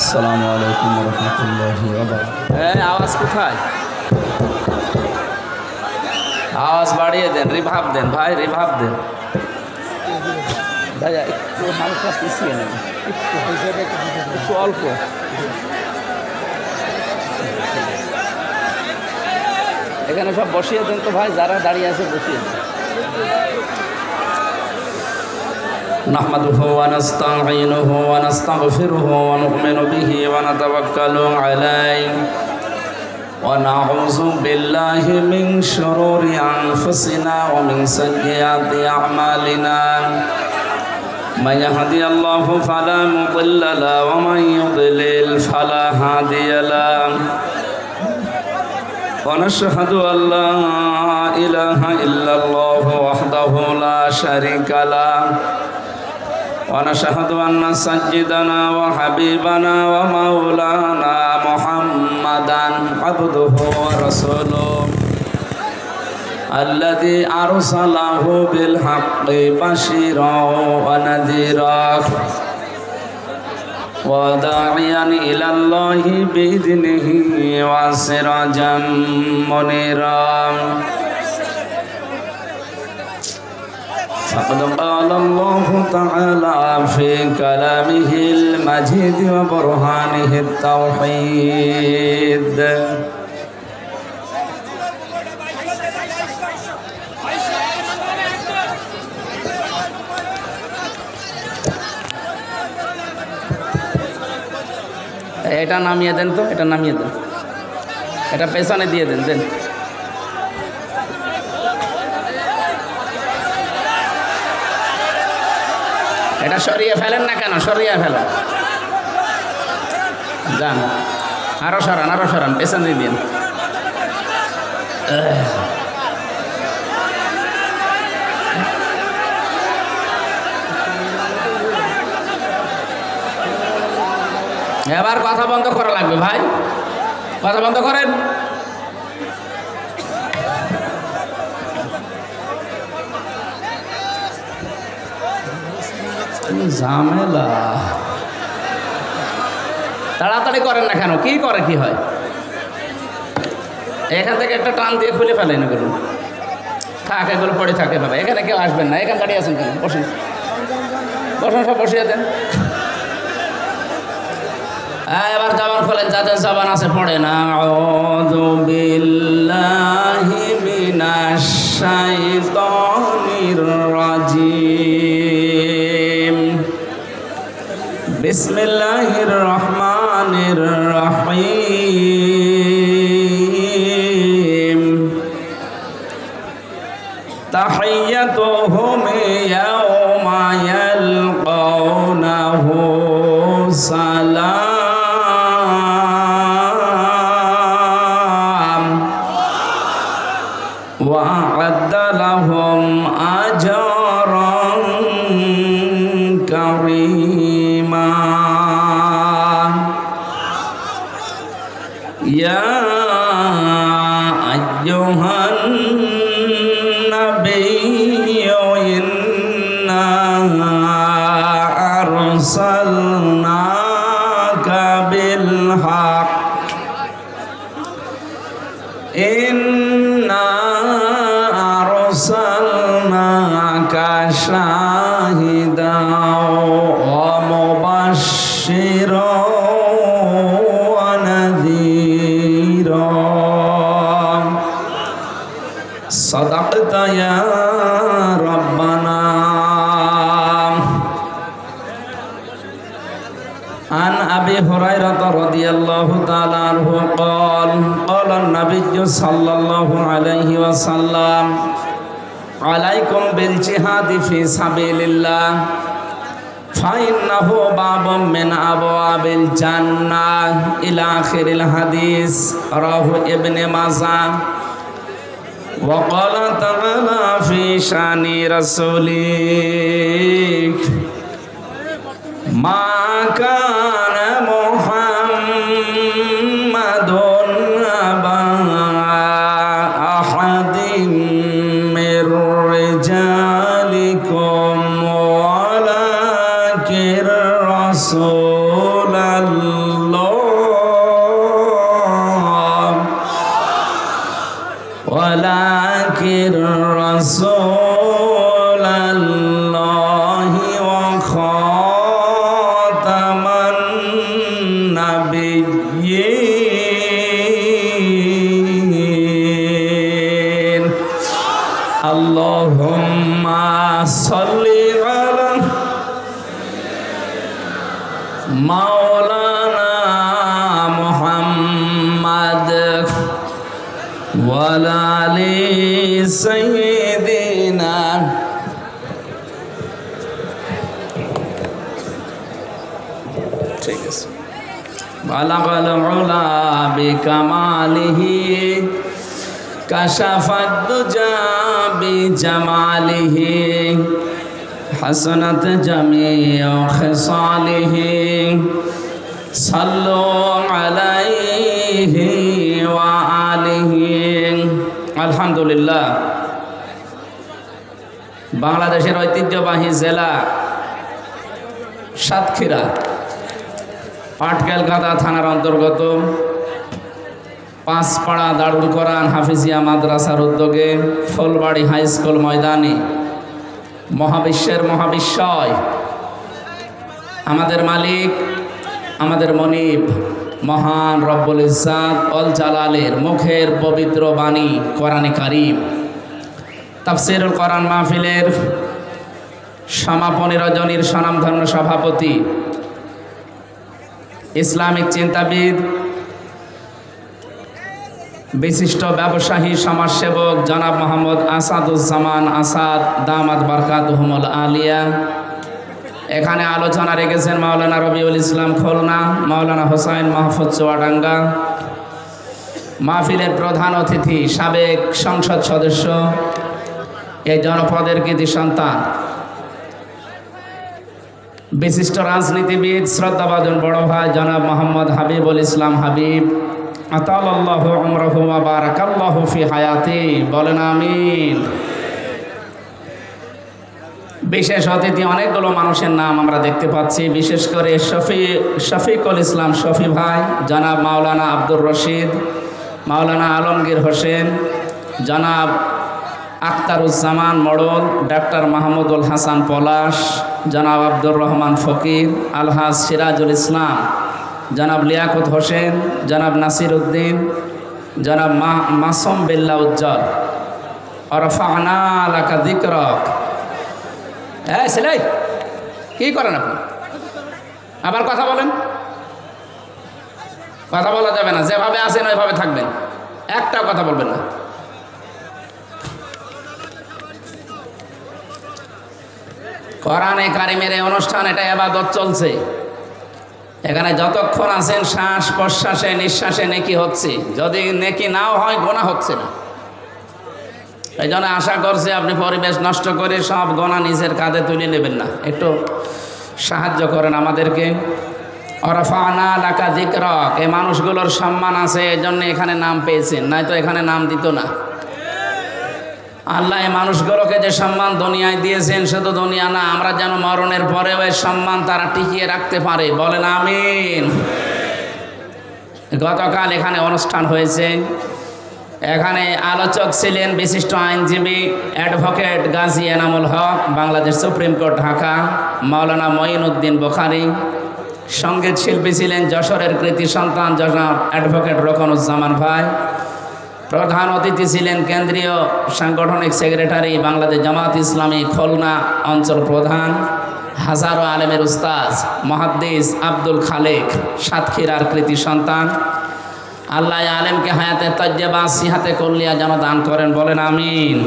আসসালামু আলাইকুম ওয়া রাহমাতুল্লাহি ওয়া বারাকাতুহু। আওয়াজ কোথায়? আওয়াজ বাড়িয়ে দেন, রিভাব দেন ভাই, রিভাব দেন ভাইয়া, একটু হালকা পিছিয়ে নেন, একটু অল্প। এখানে সব বসিয়ে দেন তো ভাই, যারা দাঁড়িয়ে আছে বসিয়ে দেন। نحمده ونستعينه ونستغفره ونؤمن به ونتوكل عليه ونعوذ بالله من شرور أنفسنا ومن سيئات أعمالنا من يهدي الله فلا مضل له ومن يضلل فلا هادي له ونشهد أن لا إله إلا الله وحده لا شريك له ونشهد أن سيدنا وحبيبنا ومولانا محمدا عبده ورسوله الذي أرسله بالحق بشيرا ونذيرا وداعيا إلى الله بإذنه وسراجا منيرا فقد قال الله تعالى في كلامه المجيد وبرهانه التوحيد এটা নামিয়ে দেন তো, এটা নামিয়ে দেন, এটা পেছনে দিয়ে দেন, দেন। এটা সরিয়ে ফেলেন না কেন? সরিয়ে ফেলেন, যান, আরো সরান, আরো সরান, পেছনে দিন। এবার কথা বন্ধ করা লাগবে ভাই, কথা বন্ধ করেন। ঝামেলা, তাড়াতাড়ি করেন না কেন? কি করে কি হয়? এখান থেকে একটা টান দিয়ে খুলে ফেলেন, এগুলো থাক, এগুলো পড়ে থাকে বাবা। এখানে কেউ আসবেন না, এখানে দাঁড়িয়ে আছেন কেন? বসুন, বসুন, সব বসিয়ে দেন। এবার জবান খোলেন, যাদের জবান আছে পড়ে না। আউযু বিল্লাহি মিনাশ শাইতানির রাজিম। বিসমিল্লাহির রহমানির রহিম। তাহিয়াতুহুম ইয়াওমা ইয়ালকাউনাহু সালাম ওয়া আ'আদ্দা লাহুম আজরান কারীমা। ইয়া আইয়ুহান নাবিয়্যু ইন্না আরসালনাকা বিল হক ইন্না আরসালনাকা শাহিদাও ওয়া মুবাশশিরাও ওয়া নাযীরা। সাদাকতা ইয়া রাব্বানা। عن أبي هريرة رضي الله تعالى عنه قال قال النبي صلى الله عليه وسلم عليكم بالجهاد في سبيل الله فإنه باب من أبواب الجنة إلى آخر الحديث رواه ابن ماجه. وقال تعالى في شأن رسوله ما كان محمد أبا أحد من رجالكم ولكن رسول الله মাওলানা মুহাম্মদ ওয়ালা আলি সাইয়্যিদিনা ঠিক আছে বালাগাল উলা বিকামালিহি কাশাফাদ দুজা বিজামালিহি হাসানাত জামিউ খিসালিহি সাল্লু আলাইহি ওয়া আলিহি। আলহামদুলিল্লাহ। বাংলাদেশের ঐতিহ্যবাহী জেলা সাতক্ষীরা পাটকেলগাদা থানার অন্তর্গত পাঁচপাড়া দারুল কোরআন হাফিজিয়া মাদ্রাসার উদ্যোগে ফুলবাড়ি হাই স্কুল ময়দানে মহাবিশ্বের মহাবিশ্বয় আমাদের মালিক আমাদের মনিব মহান রব্বুল ইজ্জাত অল জালালের মুখের পবিত্র বাণী কোরআনে কারীম তাফসীরুল কোরআন মাহফিলের সমাপনী রজনীর স্বনামধন্য সভাপতি ইসলামিক চিন্তাবিদ বিশিষ্ট ব্যবসায়ী সমাজসেবক জনাব মোহাম্মদ আসাদুজ্জামান আসাদ দামাত বারকাতুহুমুল আলিয়া। এখানে আলোচনা রেখেছেন মাওলানা রবিউল ইসলাম খুলনা, মাওলানা হোসাইন মাহফুজ চুয়াডাঙ্গা। মাহফিলের প্রধান অতিথি সাবেক সংসদ সদস্য এই জনপদের কৃতি সন্তান বিশিষ্ট রাজনীতিবিদ শ্রদ্ধাভাজন বড় ভাই জনাব মোহাম্মদ হাবিবুল ইসলাম হাবিব আতালাল্লাহু উমরাহু ওয়া বারাকাল্লাহু ফি হায়াতি। বলেন আমিন। বিশেষ অতিথি অনেকগুলো মানুষের নাম আমরা দেখতে পাচ্ছি, বিশেষ করে শফিকুল ইসলাম শফি ভাই, জনাব মাওলানা আব্দুর রশিদ, মাওলানা আলমগীর হোসেন, জনাব আখতারুজ্জামান মোড়ল, ডাক্তার মাহমুদুল হাসান পলাশ, জনাব আব্দুর রহমান ফকির, আলহাজ সিরাজুল ইসলাম, জনাব লিয়াকত হোসেন, জনাব নাসির উদ্দিন, জনাব মাসুম বিল্লাহ উজ্জ্বল। রফা'না লাকা যিকরাক। ছেলে কি করেন আপনি? আবার কথা বলেন। কথা বলা যাবে না, যেভাবে আছেন ওইভাবে থাকবেন, একটা কথা বলবেন না। কোরআনে কারিমের এই অনুষ্ঠান, এটা ইবাদত চলছে। এখানে যতক্ষণ আছেন শ্বাস প্রশ্বাসে নিঃশ্বাসে নেকি হচ্ছে, যদি নেকি নাও হয় গোনা হচ্ছে না। এই জন্য আশা করছি আপনি পরিবেশ নষ্ট করে সব গোনা নিজের কাঁধে তুলে নেবেন না, একটু সাহায্য করেন আমাদেরকে। রফা'না লাকা যিকরাক, এই মানুষগুলোর সম্মান আছে, এই জন্য এখানে নাম পেয়েছেন, নয়তো এখানে নাম দিত না। আল্লাহ এই মানুষগুলোকে যে সম্মান দুনিয়ায় দিয়েছেন, শুধু দুনিয়া না, আমরা যেন মরণের পরেও এই সম্মান তারা টিকিয়ে রাখতে পারে। বলেন আমিন। গতকাল এখানে অনুষ্ঠান হয়েছে, এখানে আলোচক ছিলেন বিশিষ্ট আইনজীবী advocate Gazi Enamul Haque, Bangladesh supreme court Dhaka, মাওলানা মঈনুদ্দিন বুখারী। সঙ্গীত শিল্পী ছিলেন যশোরের কৃতি সন্তান জনাব অ্যাডভোকেট রোকনুজ্জামান ভাই। প্রধান অতিথি ছিলেন কেন্দ্রীয় সাংগঠনিক সেক্রেটারি বাংলাদেশ জামাত ইসলামী খুলনা অঞ্চল প্রধান, হাজারো আলেমের উস্তাদ মুহাদ্দিস আব্দুল খালেক, সাতক্ষীরার কৃতি সন্তান। আল্লাহ আলেমকে হায়াতে তাজ্জেবা সিহাতে কল্লিয়া যেন দান করেন। বলেন আমিন।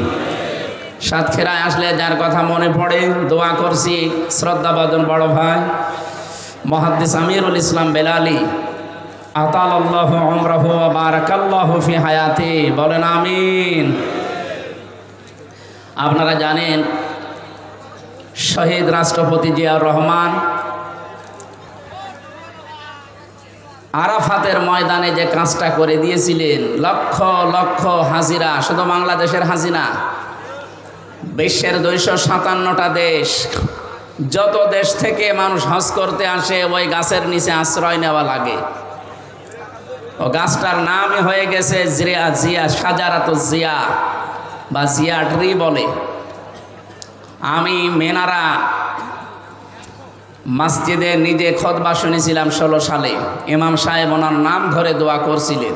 সাতক্ষীরায় আসলে যার কথা মনে পড়ে দোয়া করছি, শ্রদ্ধাভাজন বড় ভাই মুহাদ্দিস আমিরুল ইসলাম বেলালী, আতালাল্লাহু উমরাহু ওয়া বারাকাল্লাহু ফি হায়াতি। বলেন আমিন। আপনারা জানেন শহীদ রাষ্ট্রপতি জিয়াউর রহমান আরাফাতের ময়দানে যে কাজটা করে দিয়েছিলেন, লক্ষ লক্ষ হাজিরা, শুধু বাংলাদেশের হাজিরা, বিশ্বের 257টা দেশ, যত দেশ থেকে মানুষ হজ করতে আসে ওই গাছের নিচে আশ্রয় নেওয়া লাগে। ও গাছটার নামই হয়ে গেছে জিয়া, সাজারাতুজ জিয়া বা জিয়া ট্রি বলে। আমি মেনারা মসজিদে নিজে খুতবা শুনেছিলাম 16 সালে। ইমাম সাহেব ওনার নাম ধরে দোয়া করছিলেন,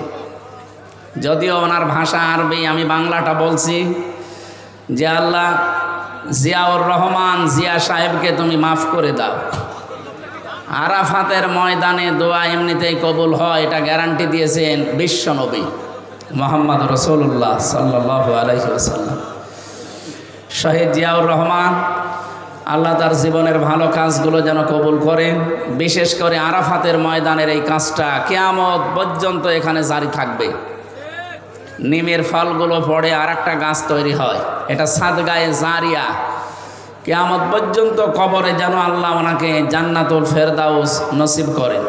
যদিও ওনার ভাষা আরবি, আমি বাংলাটা বলছি যে আল্লাহ জিয়াউর রহমান জিয়া সাহেবকে তুমি মাফ করে দাও। আরাফাতের ময়দানে দোয়া এমনিতেই কবুল হয়, এটা গ্যারান্টি দিয়েছেন বিশ্বনবী মুহাম্মদ রাসূলুল্লাহ সাল্লাল্লাহু আলাইহি ওয়াসাল্লাম। শহীদ জিয়াউর রহমান, আল্লাহ তার জীবনের ভালো কাজগুলো যেন কবুল করেন। বিশেষ করে আরাফাতের ময়দানের এই কাজটা কিয়ামত পর্যন্ত এখানে জারি থাকবে। নিমের ফলগুলো পড়ে আর একটা গাছ তৈরি হয়, এটা সাদগায়ে জারিয়া। কিয়ামত পর্যন্ত কবরে যেন আল্লাহ ওনাকে জান্নাতুল ফেরদাউস নসিব করেন।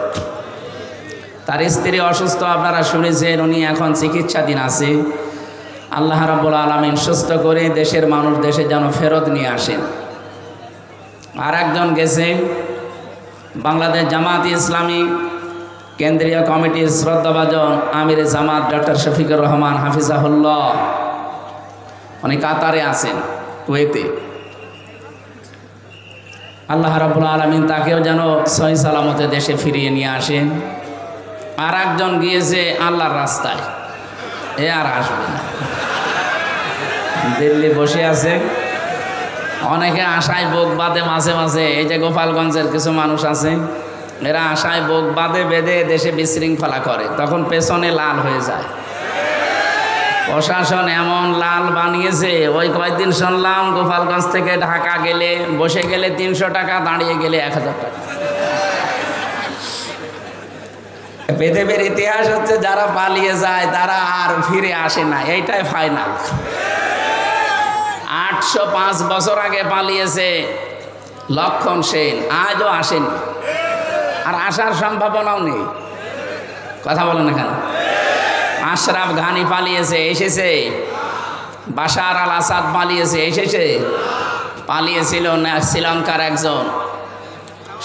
তার স্ত্রী অসুস্থ, আপনারা শুনেছেন, উনি এখন চিকিৎসাধীন আছে। আল্লাহ রাব্বুল আলামিন সুস্থ করে দেশের মানুষ দেশে যেন ফেরত নিয়ে আসেন। আর একজন গেছে বাংলাদেশ জামাত ইসলামী কেন্দ্রীয় কমিটির শ্রদ্ধাভাজন আমির জামাত ডক্টর শফিকুর রহমান হাফিজাহুল্লাহ, উনি কাতারে আছেন, কুয়েতে। আল্লাহ রাব্বুল আলামিন তাকেও যেন সহি সালামতে দেশে ফিরিয়ে নিয়ে আসেন। আর একজন গিয়েছে আল্লাহর রাস্তায়, এ আর আসবে না, দিল্লি বসে আছে। অনেকে আশায় বুক বাঁধে মাঝে মাঝে, এই যে গোপালগঞ্জের কিছু মানুষ আছে, এরা আশায় বুক বাঁধে বেঁধে দেশে বিশৃঙ্খলা করে, তখন পেছনে লাল হয়ে যায়। প্রশাসন এমন লাল বানিয়েছে, ওই কয়েকদিন শুনলাম গোপালগঞ্জ থেকে ঢাকা গেলে বসে গেলে 300 টাকা, দাঁড়িয়ে গেলে 1000 টাকা। পৃথিবীর ইতিহাস হচ্ছে যারা পালিয়ে যায় তারা আর ফিরে আসে না, এইটাই ফাইনাল। 805 বছর আগে পালিয়েছে লক্ষণ সেন, আজও আসেনি, আর আসার সম্ভাবনাও নেই। কথা বলেন না কেন? আশরাফ ঘানি পালিয়েছে, এসেছে। বাশার আল আসাদ পালিয়েছে, এসেছে। পালিয়েছিল না শ্রীলঙ্কার একজন,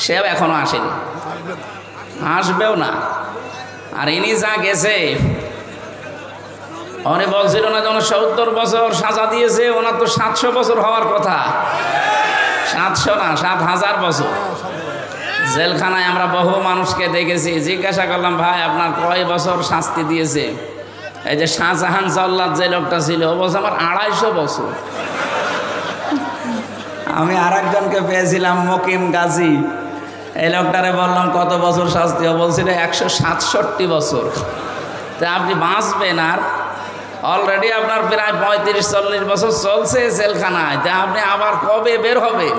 সেও এখনো আসেনি, আসবেও না। আর ইনি যা গেছে, উনি বলছিল না যেন 70 বছর সাজা দিয়েছে, ওনার তো 700 বছর হওয়ার কথা। 700 না, 7000 বছর জেলখানায়। আমরা বহু মানুষকে দেখেছি, জিজ্ঞাসা করলাম, ভাই আপনার কয় বছর শাস্তি দিয়েছে? এই যে শাহজাহান জল্লাদ যে লোকটা ছিল, ও বলছে আমার 250 বছর। আমি আর একজনকে পেয়েছিলাম মকিম গাজী, এই লোকটারে বললাম কত বছর শাস্তি, ও বলছিল 167 বছর। তা আপনি বাঁচবেন, আর অলরেডি আপনার প্রায় 35-40 বছর চলছে জেলখানায়, তা আপনি আবার কবে বের হবেন?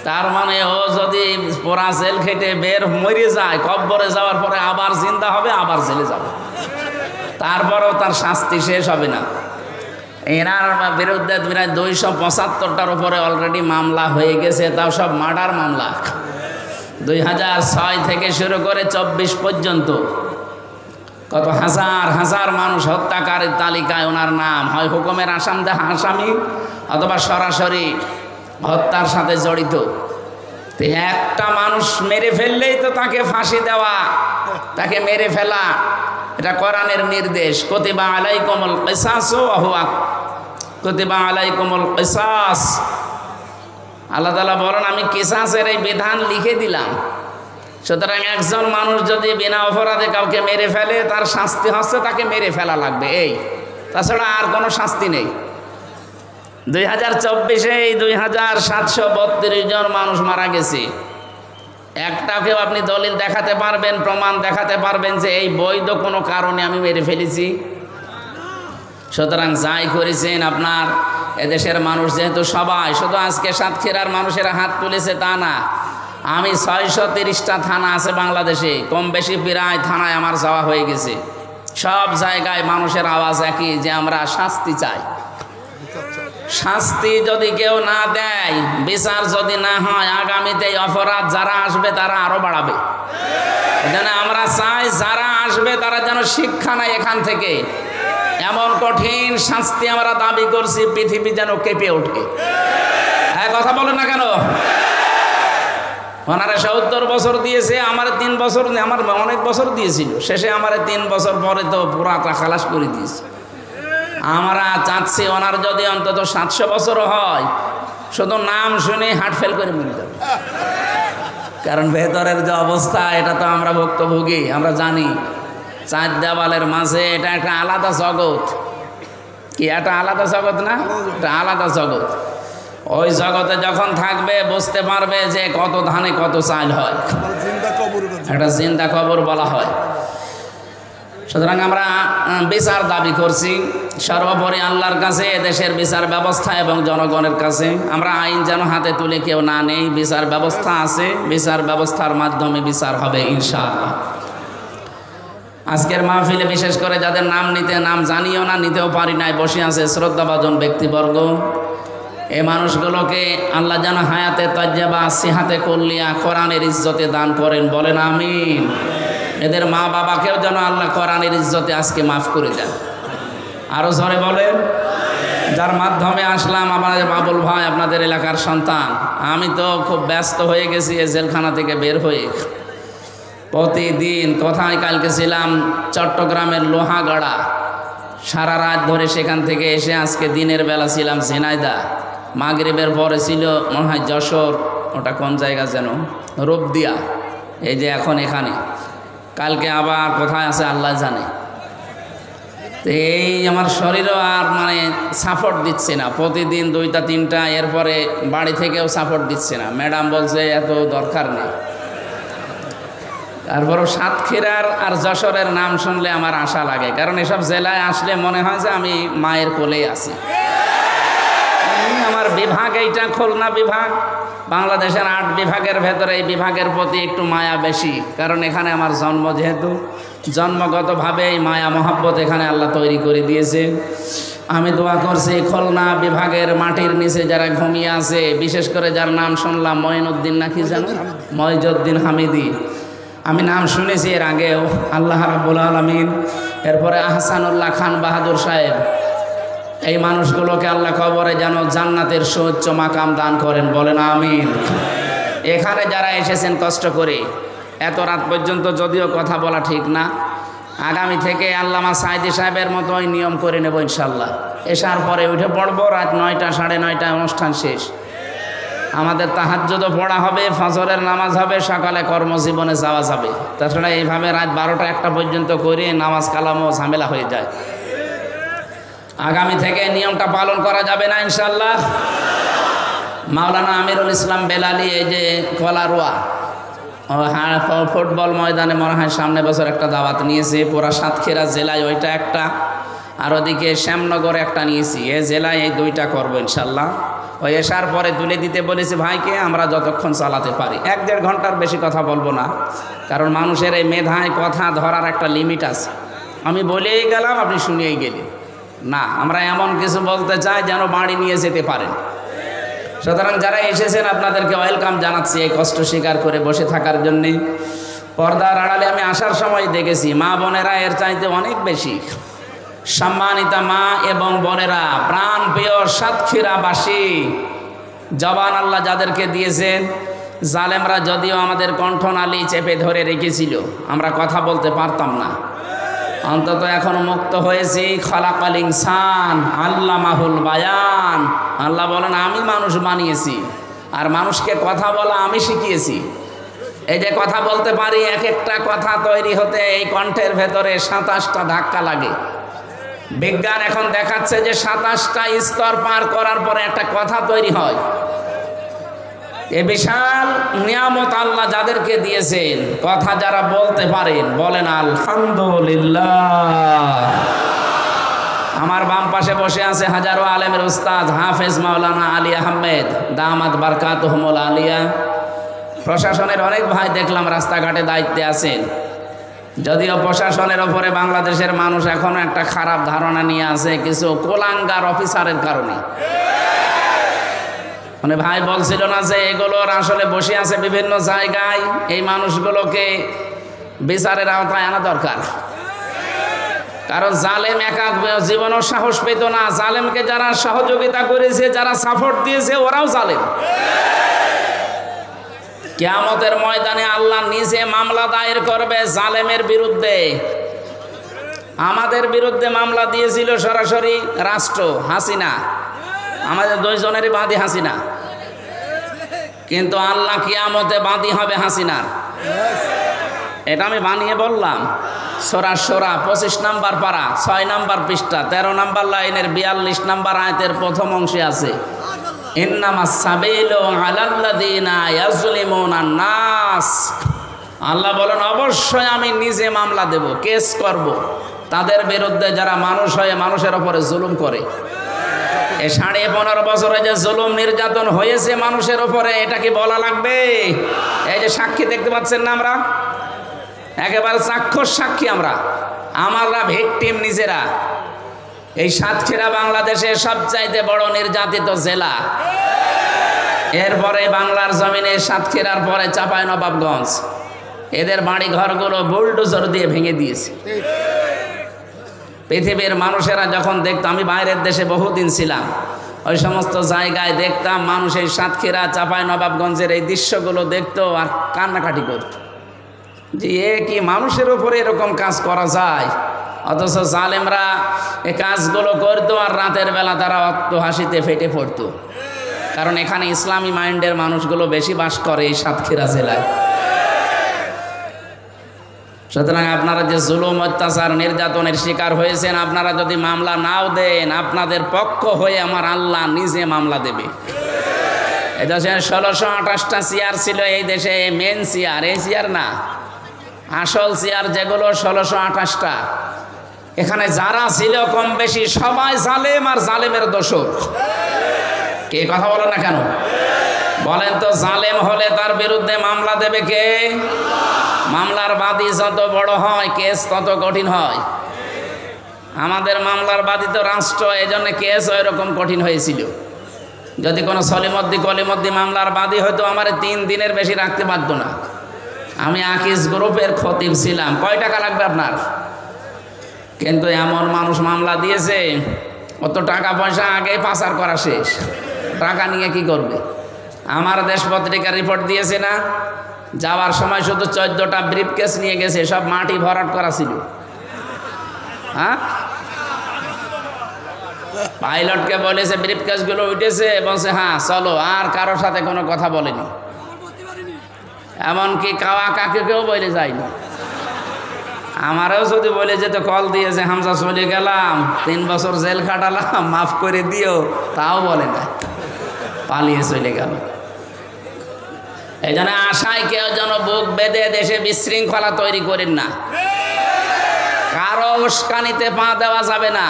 তার মানে ও যদি পোড়া জেল খেটে বের মরে যায়, কব্বরে যাওয়ার পরে আবার জিন্দা হবে, আবার জেলে যাবে, তারপরেও তার শাস্তি শেষ হবে না। এনার বিরুদ্ধে 275টার উপরে অলরেডি মামলা হয়ে গেছে, তাও সব মার্ডার মামলা। 2006 থেকে শুরু করে 24 পর্যন্ত কত হাজার হাজার মানুষ হত্যাকারীর তালিকায় ওনার নাম, হয় হুকুমের আসামি অথবা সরাসরি হত্যার সাথে জড়িত। তো একটা মানুষ মেরে ফেললেই তো তাকে ফাঁসি দেওয়া, তাকে মেরে ফেলা, এটা কোরআনের নির্দেশ। কুতিবা আলাইকুমুল কিসাসু ওয়া হুয়া কুতিবা আলাইকুমুল কিসাস। আল্লাহ তাআলা বলেন আমি কিসাসের এই বিধান লিখে দিলাম। সুতরাং একজন মানুষ যদি বিনা অপরাধে কাউকে মেরে ফেলে, তার শাস্তি হচ্ছে তাকে মেরে ফেলা লাগবে, এই, তাছাড়া আর কোনো শাস্তি নেই। 2024-এ 2732 জন মানুষ মারা গেছে। একটাকেও আপনি দলিল দেখাতে পারবেন, প্রমাণ দেখাতে পারবেন যে এই বৈধ কোনো কারণে আমি মেরে ফেলেছি? সুতরাং যাই করেছেন আপনার এদেশের মানুষ, যেহেতু সবাই, শুধু আজকে সাতক্ষীরার মানুষেরা হাত তুলেছে তা না, আমি 630টা থানা আছে বাংলাদেশে, কম বেশি প্রায় থানায় আমার যাওয়া হয়ে গেছে। সব জায়গায় মানুষের আওয়াজ একই, যে আমরা শাস্তি চাই। শাস্তি যদি কেউ না দেয়, বিচার যদি না হয়, আগামীতে অপরাধ যারা আসবে তারা আরো বাড়াবে। এজন্য আমরা চাই যারা আসবে তারা যেন শিক্ষা নেয় এখান থেকে। এমন কঠিন শাস্তি আমরা দাবি করছি, পৃথিবী যেন কেঁপে ওঠে। হ্যাঁ, কথা বলেন না কেন? ওনারা 70 বছর দিয়েছে, আমার 3 বছর, আমার অনেক বছর দিয়েছিল, শেষে আমার 3 বছর পরে তো পুরাটা খালাস করে দিয়েছে। আমরা চাচ্ছি ওনার যদি অন্তত 700 বছর হয়, শুধু নাম শুনে হার্ট ফেল করে মরে যাবে। কারণ ভেতরের যে অবস্থা, এটা তো আমরা ভুক্তভোগী, আমরা জানি। 4 দেওয়ালের মাঝে এটা একটা আলাদা জগৎ। কি একটা আলাদা জগৎ না? এটা আলাদা জগৎ। ওই জগতে যখন থাকবে বুঝতে পারবে যে কত ধানে কত চাল হয়, একটা জিন্দা কবর বলা হয়। সুতরাং আমরা বিচার দাবি করছি সর্বোপরি আল্লাহর কাছে, দেশের বিচার ব্যবস্থা এবং জনগণের কাছে। আমরা আইন যেন হাতে তুলে কেউ না নেই, বিচার ব্যবস্থা আছে, বিচার ব্যবস্থার মাধ্যমে বিচার হবে ইনশাআল্লাহ। আজকের মাহফিলে বিশেষ করে যাদের নাম জানিও না, নিতেও পারি নাই, বসে আছে শ্রদ্ধাভাজন ব্যক্তিবর্গ। এই মানুষগুলোকে আল্লাহ যেন হায়াতে তাজ্জাবা সিহাতে কুল্লিয়া কোরআনের ইজ্জতে দান করেন, বলেন আমিন। এদের মা বাবাকেও যেন আল্লাহ কোরআনের ইজ্জতে আজকে মাফ করে দেন, আরও জোরে বলেন। যার মাধ্যমে আসলাম, আমাদের বাবুল ভাই আপনাদের এলাকার সন্তান। আমি তো খুব ব্যস্ত হয়ে গেছি এই জেলখানা থেকে বের হয়ে। প্রতিদিন কোথায়, কালকে ছিলাম চট্টগ্রামের লোহাগড়া, সারা রাত ধরে সেখান থেকে এসে আজকে দিনের বেলা ছিলাম ঝিনাইদহ, মাগরিবের পরে ছিল মনে হয় যশোর, ওটা কোন জায়গা যেন, রূপদিয়া, এই যে এখন এখানে। কালকে আবার কোথায় আছে আল্লাহ জানে। তো এই আমার শরীরও আর মানে সাপোর্ট দিচ্ছে না, প্রতিদিন 2টা 3টা, এরপরে বাড়ি থেকেও সাপোর্ট দিচ্ছে না। ম্যাডাম বলছে এত দরকার নেই। তারপরও সাতক্ষীরার আর যশোরের নাম শুনলে আমার আশা লাগে, কারণ এসব জেলায় আসলে মনে হয় যে আমি মায়ের কোলেই আছি। আমার বিভাগ এইটা খুলনা বিভাগ, বাংলাদেশের 8 বিভাগের ভেতরে এই বিভাগের প্রতি একটু মায়া বেশি, কারণ এখানে আমার জন্ম, যেহেতু জন্মগতভাবে এই মায়া মহাব্বত এখানে আল্লাহ তৈরি করে দিয়েছে। আমি দোয়া করছি খুলনা বিভাগের মাটির নিচে যারা ঘুমিয়ে আছে, বিশেষ করে যার নাম শুনলাম মঈনুদ্দিন নাকি জানো, মঈজউদ্দিন হামিদি, আমি নাম শুনেছি এর আগেও, আল্লাহ রাব্বুল আলামিন। এরপরে আহসানুল্লাহ খান বাহাদুর সাহেব, এই মানুষগুলোকে আল্লাহ কবরে যেন জান্নাতের সুউচ্চ মাকাম দান করেন, বলেন আমিন। এখানে যারা এসেছেন কষ্ট করে এত রাত পর্যন্ত, যদিও কথা বলা ঠিক না, আগামী থেকে আল্লামা সাইদি সাহেবের মতো ওই নিয়ম করে নেব ইনশাল্লাহ। এসার পরে উঠে পড়বো, রাত 9টা 9:30 অনুষ্ঠান শেষ। আমাদের তাহাজ্জুদও পড়া হবে, ফজরের নামাজ হবে, সকালে কর্মজীবনে যাওয়া যাবে। তাছাড়া এইভাবে রাত 12টা 1টা পর্যন্ত করে নামাজ কালামও ঝামেলা হয়ে যায়। আগামী থেকে নিয়মটা পালন করা যাবে না ইনশাল্লাহ। মাওলানা আমিরুল ইসলাম বেলালি, এই যে কলারোয়া ফুটবল ময়দানে মনে হয় সামনে বছর একটা দাওয়াত নিয়েছে, পুরা সাতক্ষীরা জেলায় ওইটা একটা, আর ওদিকে শ্যামনগরে একটা নিয়েছি। এই জেলায় এই 2টা করবো ইনশাল্লাহ। ওই এসার পরে তুলে দিতে বলেছি ভাইকে, আমরা যতক্ষণ চালাতে পারি, 1-1.5 ঘন্টার বেশি কথা বলবো না, কারণ মানুষের এই মেধায় কথা ধরার একটা লিমিট আছে। আমি বলেই গেলাম, আপনি শুনিয়েই গেলেন না। আমরা এমন কিছু বলতে চাই যেন বাড়ি নিয়ে যেতে পারেন। সুতরাং যারা এসেছেন আপনাদেরকে ওয়েলকাম জানাচ্ছি, এই কষ্ট স্বীকার করে বসে থাকার জন্যে। পর্দার আড়ালে আমি আসার সময় দেখেছি মা বোনেরা এর চাইতে অনেক বেশি সম্মানিতা, মা এবং বোনেরা, প্রাণ প্রিয় সাতক্ষীরাবাসী, জবান আল্লাহ যাদেরকে দিয়েছেন। জালেমরা যদিও আমাদের কণ্ঠনালী চেপে ধরে রেখেছিল, আমরা কথা বলতে পারতাম না, অন্তত এখন মুক্ত হয়েছি। খলাকাল ইনসান আল্লামাহুল বায়ান, আল্লাহ বলেন আমি মানুষ বানিয়েছি আর মানুষকে কথা বলা আমি শিখিয়েছি। এই যে কথা বলতে পারি, এক একটা কথা তৈরি হতে এই কণ্ঠের ভেতরে 27টা ধাক্কা লাগে। বিজ্ঞান এখন দেখাচ্ছে যে 27টা স্তর পার করার পরে একটা কথা তৈরি হয়। এ বিশাল নিয়ামত আল্লাহ যাদেরকে দিয়েছেন, কথা যারা বলতে পারেন, বলেন আলহামদুলিল্লাহ। আমার বাম পাশে বসে আছে হাজারো আলেমের উস্তাদ হাফেজ মাওলানা আলী আহমেদ দামাত বারকাতুহুমুল আলিয়া। প্রশাসনের অনেক ভাই দেখলাম রাস্তাঘাটে দায়িত্বে আছেন, যদিও প্রশাসনের ওপরে বাংলাদেশের মানুষ এখনো একটা খারাপ ধারণা নিয়ে আছে কিছু কোলাঙ্গার অফিসারের কারণে। মানে ভাই বলছিল না যে এগুলোর আসলে বসে আছে বিভিন্ন জায়গায়, এই মানুষগুলোকে বিচারের আওতায় আনা দরকার। কারণ জালেম একা জীবনও সাহস পেত না, জালেমকে যারা সহযোগিতা করেছে, যারা সাপোর্ট দিয়েছে, ওরাও জালেম। কিয়ামতের ময়দানে আল্লাহ নিজে মামলা দায়ের করবে জালেমের বিরুদ্ধে। আমাদের বিরুদ্ধে মামলা দিয়েছিল সরাসরি রাষ্ট্র, হাসিনা, আমাদের 2 জনেরই বাদী হাসিনা, কিন্তু আল্লাহ কিয়ামতে বাদী হবে হাসিনার। এটা আমি বানিয়ে বললাম। সূরা শূরা 25 নম্বর পারা 6 নম্বর পৃষ্ঠা 13 নম্বর লাইনের 42 নম্বর আয়াতের প্রথম অংশে আছে। ইন্নামাস সাবিলু আলাল্লাযিনা ইয়াজলিমুনান নাস। আল্লাহ বলেন অবশ্যই আমি নিজে মামলা দেব, কেস করব তাদের বিরুদ্ধে যারা মানুষ হয়ে মানুষের উপরে জুলুম করে। এই 15.5 বছরে যে জুলুম নির্যাতন হয়েছে মানুষের উপরে, এটা কি বলা লাগবে? এই যে সাক্ষী দেখতে পাচ্ছেন না, আমরা একেবারে চাক্ষুষ সাক্ষী। আমরা ভিকটিম নিজেরা। এই সাতক্ষীরা বাংলাদেশের সবচাইতে বড় নির্যাতিত জেলা। এরপরে বাংলার জমিনে সাতক্ষীরার পরে চাঁপাইনবাবগঞ্জ। এদের বাড়ি ঘরগুলো বুলডোজার দিয়ে ভেঙে দিয়েছে। পৃথিবীর মানুষেরা যখন দেখতাম, আমি বাইরের দেশে বহুদিন ছিলাম, ওই সমস্ত জায়গায় দেখতাম মানুষ এই সাতক্ষীরা চাঁপাইনবাবগঞ্জের এই দৃশ্যগুলো দেখতো আর কান্নাকাটি করত যে এ কি মানুষের উপরে এরকম কাজ করা যায়। অথচ জালেমরা এই কাজগুলো করতো আর রাতের বেলা তারা অট্ট হাসিতে ফেটে পড়তো। কারণ এখানে ইসলামী মাইন্ডের মানুষগুলো বেশি বাস করে এই সাতক্ষীরা জেলায়। সুতরাং আপনারা যে জুলুম অত্যাচার নির্যাতনের শিকার হয়েছেন, আপনারা যদি মামলা নাও দেন, আপনাদের পক্ষ হয়ে আমার আল্লাহ নিজে মামলা দেবে। এই দেশে 1628টা চেয়ার ছিল এই দেশে, মেন চেয়ার, এই চেয়ার না, আসল চেয়ার যেগুলো 1628টা। এখানে যারা ছিল কম বেশি সবাই জালেম আর জালেমের দোসর। কে কথা বলো না কেন? বলেন তো, জালেম হলে তার বিরুদ্ধে মামলা দেবে কে? মামলার বাদী যত বড় হয় কেস তত কঠিন হয়। আমাদের মামলার বাদী তো রাষ্ট্র, এই জন্য কেস ওই রকম কঠিন হয়েছিল। যদি কোনো সলিমদ্দি কলিমদ্দি মামলার বাদী হয়তো আমার 3 দিনের বেশি রাখতে পারতো না। আমি আকিস গ্রুপের খতিব ছিলাম। কয় টাকা লাগবে আপনার? কিন্তু এমন মানুষ মামলা দিয়েছে, অত টাকা পয়সা আগে পাচার করা শেষ, টাকা নিয়ে কি করবে? আমার দেশ পত্রিকা রিপোর্ট দিয়েছে না, যাওয়ার সময় শুধু 14টা ব্রিফকেস নিয়ে গেছে, সব মাটি ভরাট করা ছিল। হ্যাঁ, পাইলটকে বলেছে ব্রিফকেসগুলো উঠেছে, বলছে হ্যাঁ চলো, আর কারোর সাথে কোনো কথা বলেনি। এমনকি কাওয়া কাকুকেও বলে যায়নি। আমারও যদি বলে যেত, কল দিয়েছে হামজা চলে গেলাম, 3 বছর জেল খাটালাম, মাফ করে দিও, তাও বলে না, পালিয়ে চলে গেল। এই জন্য আশায় কেউ যেন বুক বেঁধে দেশে বিশৃঙ্খলা তৈরি করেন না। কারো উস্কানিতে পা দেওয়া যাবে না।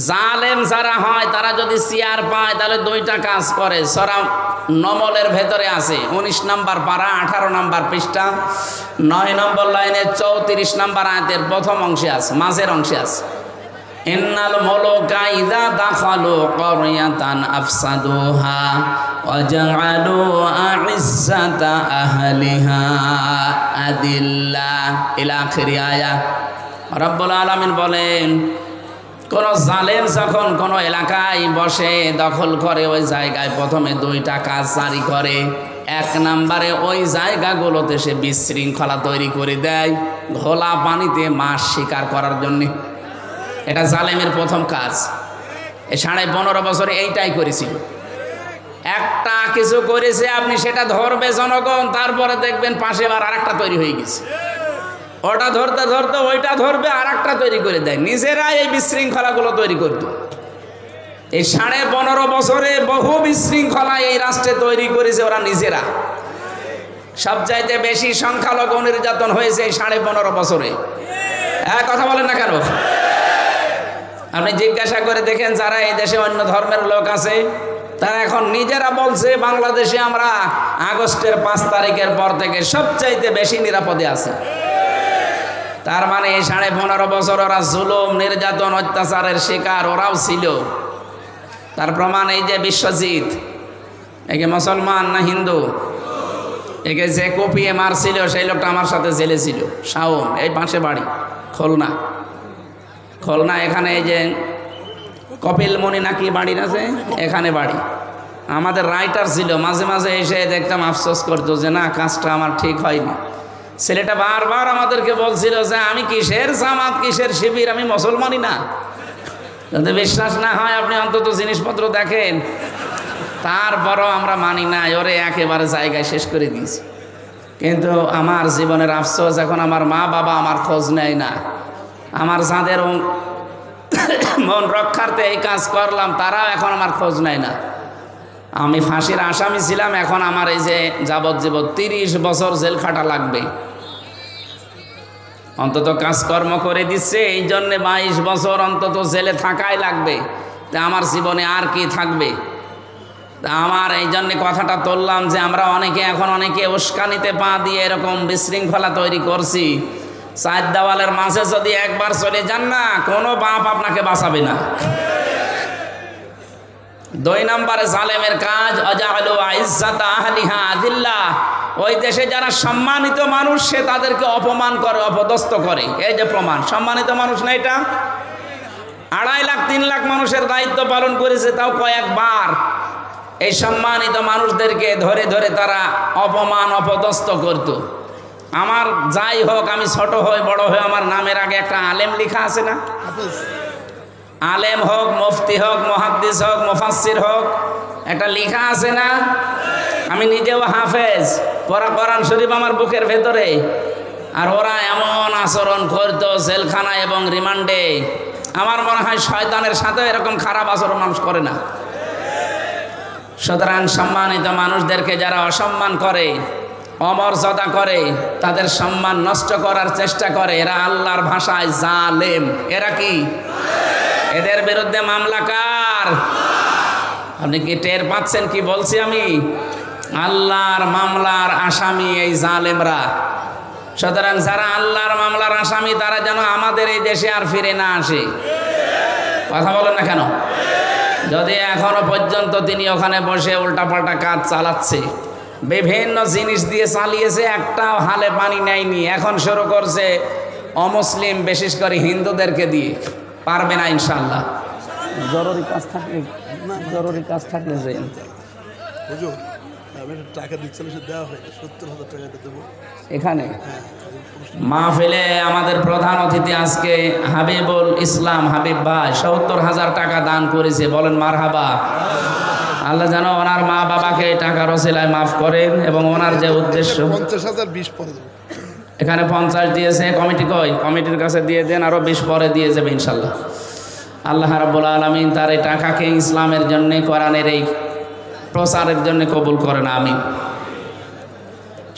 জালেম যারা হয় তারা যদি চেয়ার পায় তাহলে 2টা কাজ করে। সূরা নমলের ভেতরে আছে, 19 নম্বর পারা 18 নম্বর পৃষ্ঠা 9 নম্বর লাইনে 34 নম্বর আয়াতের প্রথম অংশে আছে, মাঝের অংশে আছে, ইন্নাল মুলুকা ইযা দাখালু ক্বরিয়াতান আফসাদুহা ওয়া জাআলু আ'iজ্জাতা আহলিহা আদিল্লা ইলা আখির আয়াত। রব্বুল আলামিন বলেন, কোন জালেম যখন কোন এলাকায় বসে দখল করে, ওই জায়গায় প্রথমে 2টা কাজ জারি করে। 1 নম্বরে ওই জায়গাগুলোতে সে বিশৃঙ্খলা তৈরি করে দেয়, ঘোলা পানিতে মাছ শিকার করার জন্যে। এটা জালেমের প্রথম কাজ। এই 15.5 বছরে এইটাই করেছিল। একটা কিছু করেছে, আপনি সেটা ধরবে জনগণ, তারপরে দেখবেন পাশে আবার আরেকটা তৈরি হয়ে গেছে। ওটা ধরতে ধরতে ওইটা ধরবে, আর একটা তৈরি করে দেয়। নিজেরাই এই বিশৃঙ্খলাগুলো তৈরি করত। এই 15.5 বছরে বহু বিশৃঙ্খলা এই রাষ্ট্রে তৈরি করেছে ওরা নিজেরা। সবচাইতে বেশি সংখ্যালঘু নির্যাতন হয়েছে এই 15.5 বছরে। কথা বলেন না কেন? আপনি জিজ্ঞাসা করে দেখেন, যারা এই দেশে অন্য ধর্মের লোক আছে, তারা এখন নিজেরা বলছে বাংলাদেশে আমরা আগস্টের 5 তারিখের পর থেকে সবচাইতে বেশি নিরাপদে আছে। তার মানে এই 15.5 বছর ওরা জুলুম নির্যাতন অত্যাচারের শিকার ওরাও ছিল। তার প্রমাণ এই যে বিশ্বজিৎ, একে মুসলমান না হিন্দু, একে যে কুপিয়ে মারছিল সেই লোকটা আমার সাথে জেলে ছিল। শাওন, এই পাশে বাড়ি, খুলনা। এখানে এই যে কপিলমণি নাকি বাড়ি আছে, এখানে বাড়ি। আমাদের রাইটার ছিল, মাঝে মাঝে এসে দেখতাম আফসোস করতো যে না, কাজটা আমার ঠিক হয়নি। ছেলেটা বারবার আমাদেরকে বলছিল যে আমি কিসের জামাত, কিসের শিবির, আমি মুসলমানই না। যদি বিশ্বাস না হয় আপনি অন্তত জিনিসপত্র দেখেন। তারপরও আমরা মানি না, ওরে একেবারে জায়গায় শেষ করে দিয়েছি। কিন্তু আমার জীবনের আফসোস, এখন আমার মা বাবা আমার খোঁজ নেয় না। আমার যাদের মন রক্ষার্থে এই কাজ করলাম, তারাও এখন আমার খোঁজ নেয় না। আমি ফাঁসির আসামি ছিলাম, এখন আমার এই যে যাবজ্জীবন 30 বছর জেল খাটা লাগবে। অন্তত কাজকর্ম করে দিচ্ছে, এই জন্যে 22 বছর অন্তত জেলে থাকাই লাগবে। তা আমার জীবনে আর কি থাকবে? তা আমার এই জন্যে কথাটা তুললাম যে আমরা অনেকে উস্কানিতে পা দিয়ে এরকম বিশৃঙ্খলা তৈরি করছি। 4 দেওয়ালের মাঝে যদি একবার চলে যান না, কোনো বাপ আপনাকে বাঁচাবে না। 2 নম্বরে জালেমের কাজ, আজালু ইজ্জাতা আহলিহা আযিল্লাহ। ওই দেশে যারা সম্মানিত মানুষ, সে তাদেরকে অপমান করে, অপদস্থ করে। এই যে প্রমাণ, সম্মানিত মানুষ না এটা। 2.5 লাখ 3 লাখ মানুষের দায়িত্ব পালন করেছে, তাও কয়েকবার। এই সম্মানিত মানুষদেরকে ধরে ধরে তারা অপমান অপদস্থ করত। আমার যাই হোক, আমি ছোট হই বড় হই, আমার নামের আগে একটা আলেম লেখা আছে না? আলেম হোক, মুফতি হোক, মুহাদ্দিস হোক, মুফাসসির হোক, একটা লেখা আছে না? আমি নিজেও হাফেজ, পড়া কোরআন শরীফ আমার বুকের ভেতরে। আর ওরা এমন আচরণ করতো জেলখানায় এবং রিমান্ডে, আমার মনে হয় শয়তানের সাথে এরকম খারাপ আচরণ মানুষ করে না। সুতরাং সম্মানিত মানুষদেরকে যারা অসম্মান করে, অমর্যাদা করে, তাদের সম্মান নষ্ট করার চেষ্টা করে, এরা আল্লাহর ভাষায় জালেম। এরা কি? এদের বিরুদ্ধে মামলা কার? আপনি কি টের পাচ্ছেন কি বলছি আমি? আল্লাহর মামলার আসামি এই জালেমরা। সুতরাং যারা আল্লাহর মামলার আসামি, তারা যেন আমাদের এই দেশে আর ফিরে না আসে। কথা বলেন না কেন? যদি এখনো পর্যন্ত তিনি ওখানে বসে উল্টাপাল্টা কাজ চালাচ্ছে, বিভিন্ন জিনিস দিয়ে চালিয়েছে, একটাও হালে পানি নেয়নি। এখন শুরু করছে অমুসলিম, বিশেষ করে হিন্দুদেরকে দিয়ে। পারবে না ইনশাআল্লাহ। জরুরি কাজ থাকলে যে এখানে মাহফিলে আমাদের প্রধান অতিথি আজকে হাবিবুল ইসলাম, হাবিব ভাই 70,000 টাকা দান করেছে। বলেন মারহাবা। আল্লাহ যেন ওনার মা বাবাকে টাকার ওসিলায় মাফ করেন, এবং ওনার যে উদ্দেশ্য 50,000 20 পরে দেব। এখানে 50 দিয়েছে, কমিটি কই? কমিটির কাছে দিয়ে দেন, আরো 20 পরে দিয়ে যাবে ইনশাল্লাহ। আল্লাহ রাব্বুল আলামিন তার এই টাকাকে ইসলামের জন্য, কোরআনের এই প্রচারের জন্য কবুল করেন, আমিন।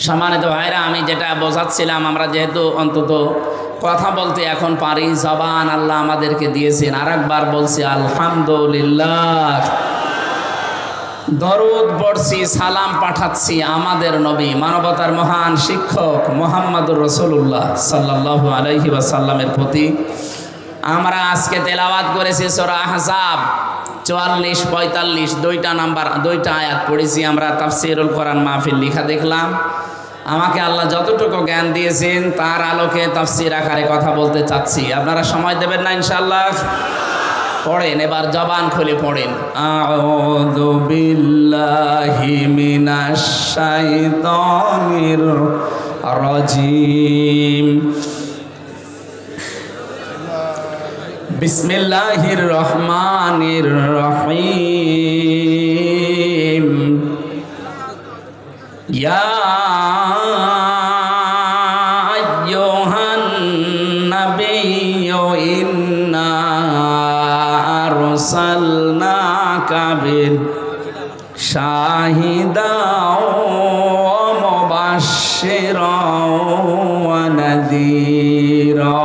সম্মানিত ভাইরা, আমি যেটা বোঝাচ্ছিলাম, আমরা যেহেতু অন্তত কথা বলতে এখন পারি, জবান আল্লাহ আমাদেরকে দিয়েছেন। আর একবার বলছি আলহামদুলিল্লাহ। দরুদ পড়ছি, সালাম পাঠাচ্ছি আমাদের নবী, মানবতার মহান শিক্ষক মুহাম্মদুর রাসূলুল্লাহ সাল্লাল্লাহু আলাইহি ওয়াসাল্লামের প্রতি। আমরা আজকে তেলাওয়াত করেছি সূরা আহজাব 44-45, 2টা আয়াত পড়েছি আমরা। তাফসীরুল কোরআন মাহফিল লেখা দেখলাম। আমাকে আল্লাহ যতটুকু জ্ঞান দিয়েছেন তার আলোকে তাফসীর আকারে কথা বলতে চাচ্ছি। আপনারা সময় দেবেন না ইনশাআল্লাহ? পড়েন, এবার জবান খুলে পড়েন। আউযু বিল্লাহি মিনাশ শাইতানির রাজিম। বিসমিল্লাহির রহমানির রহিম। ইয়া আইয়ুহান নাবিয়্যু ইন্না আরসালনাকা বিল শাহিদাও ওয়া মুবাশশিরাও ওয়া নাযীরা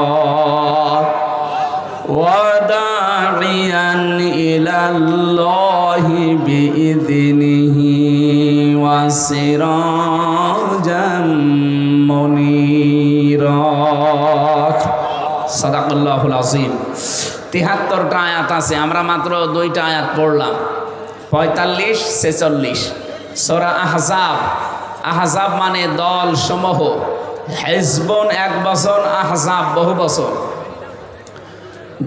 ওয়াদা'iয়ান ইলাল্লাহি বিইযনিহি ওয়া সিরাজাম মুনীরা। সাদাকাল্লাহুল আযীম। 73টা আয়াত আছে, আমরা মাত্র 2টা আয়াত পড়লাম, 45-46। সূরা আহজাব। আহজাব মানে দল সমূহ। হিজবুন 1 বছর, আহজাব বহু বছর।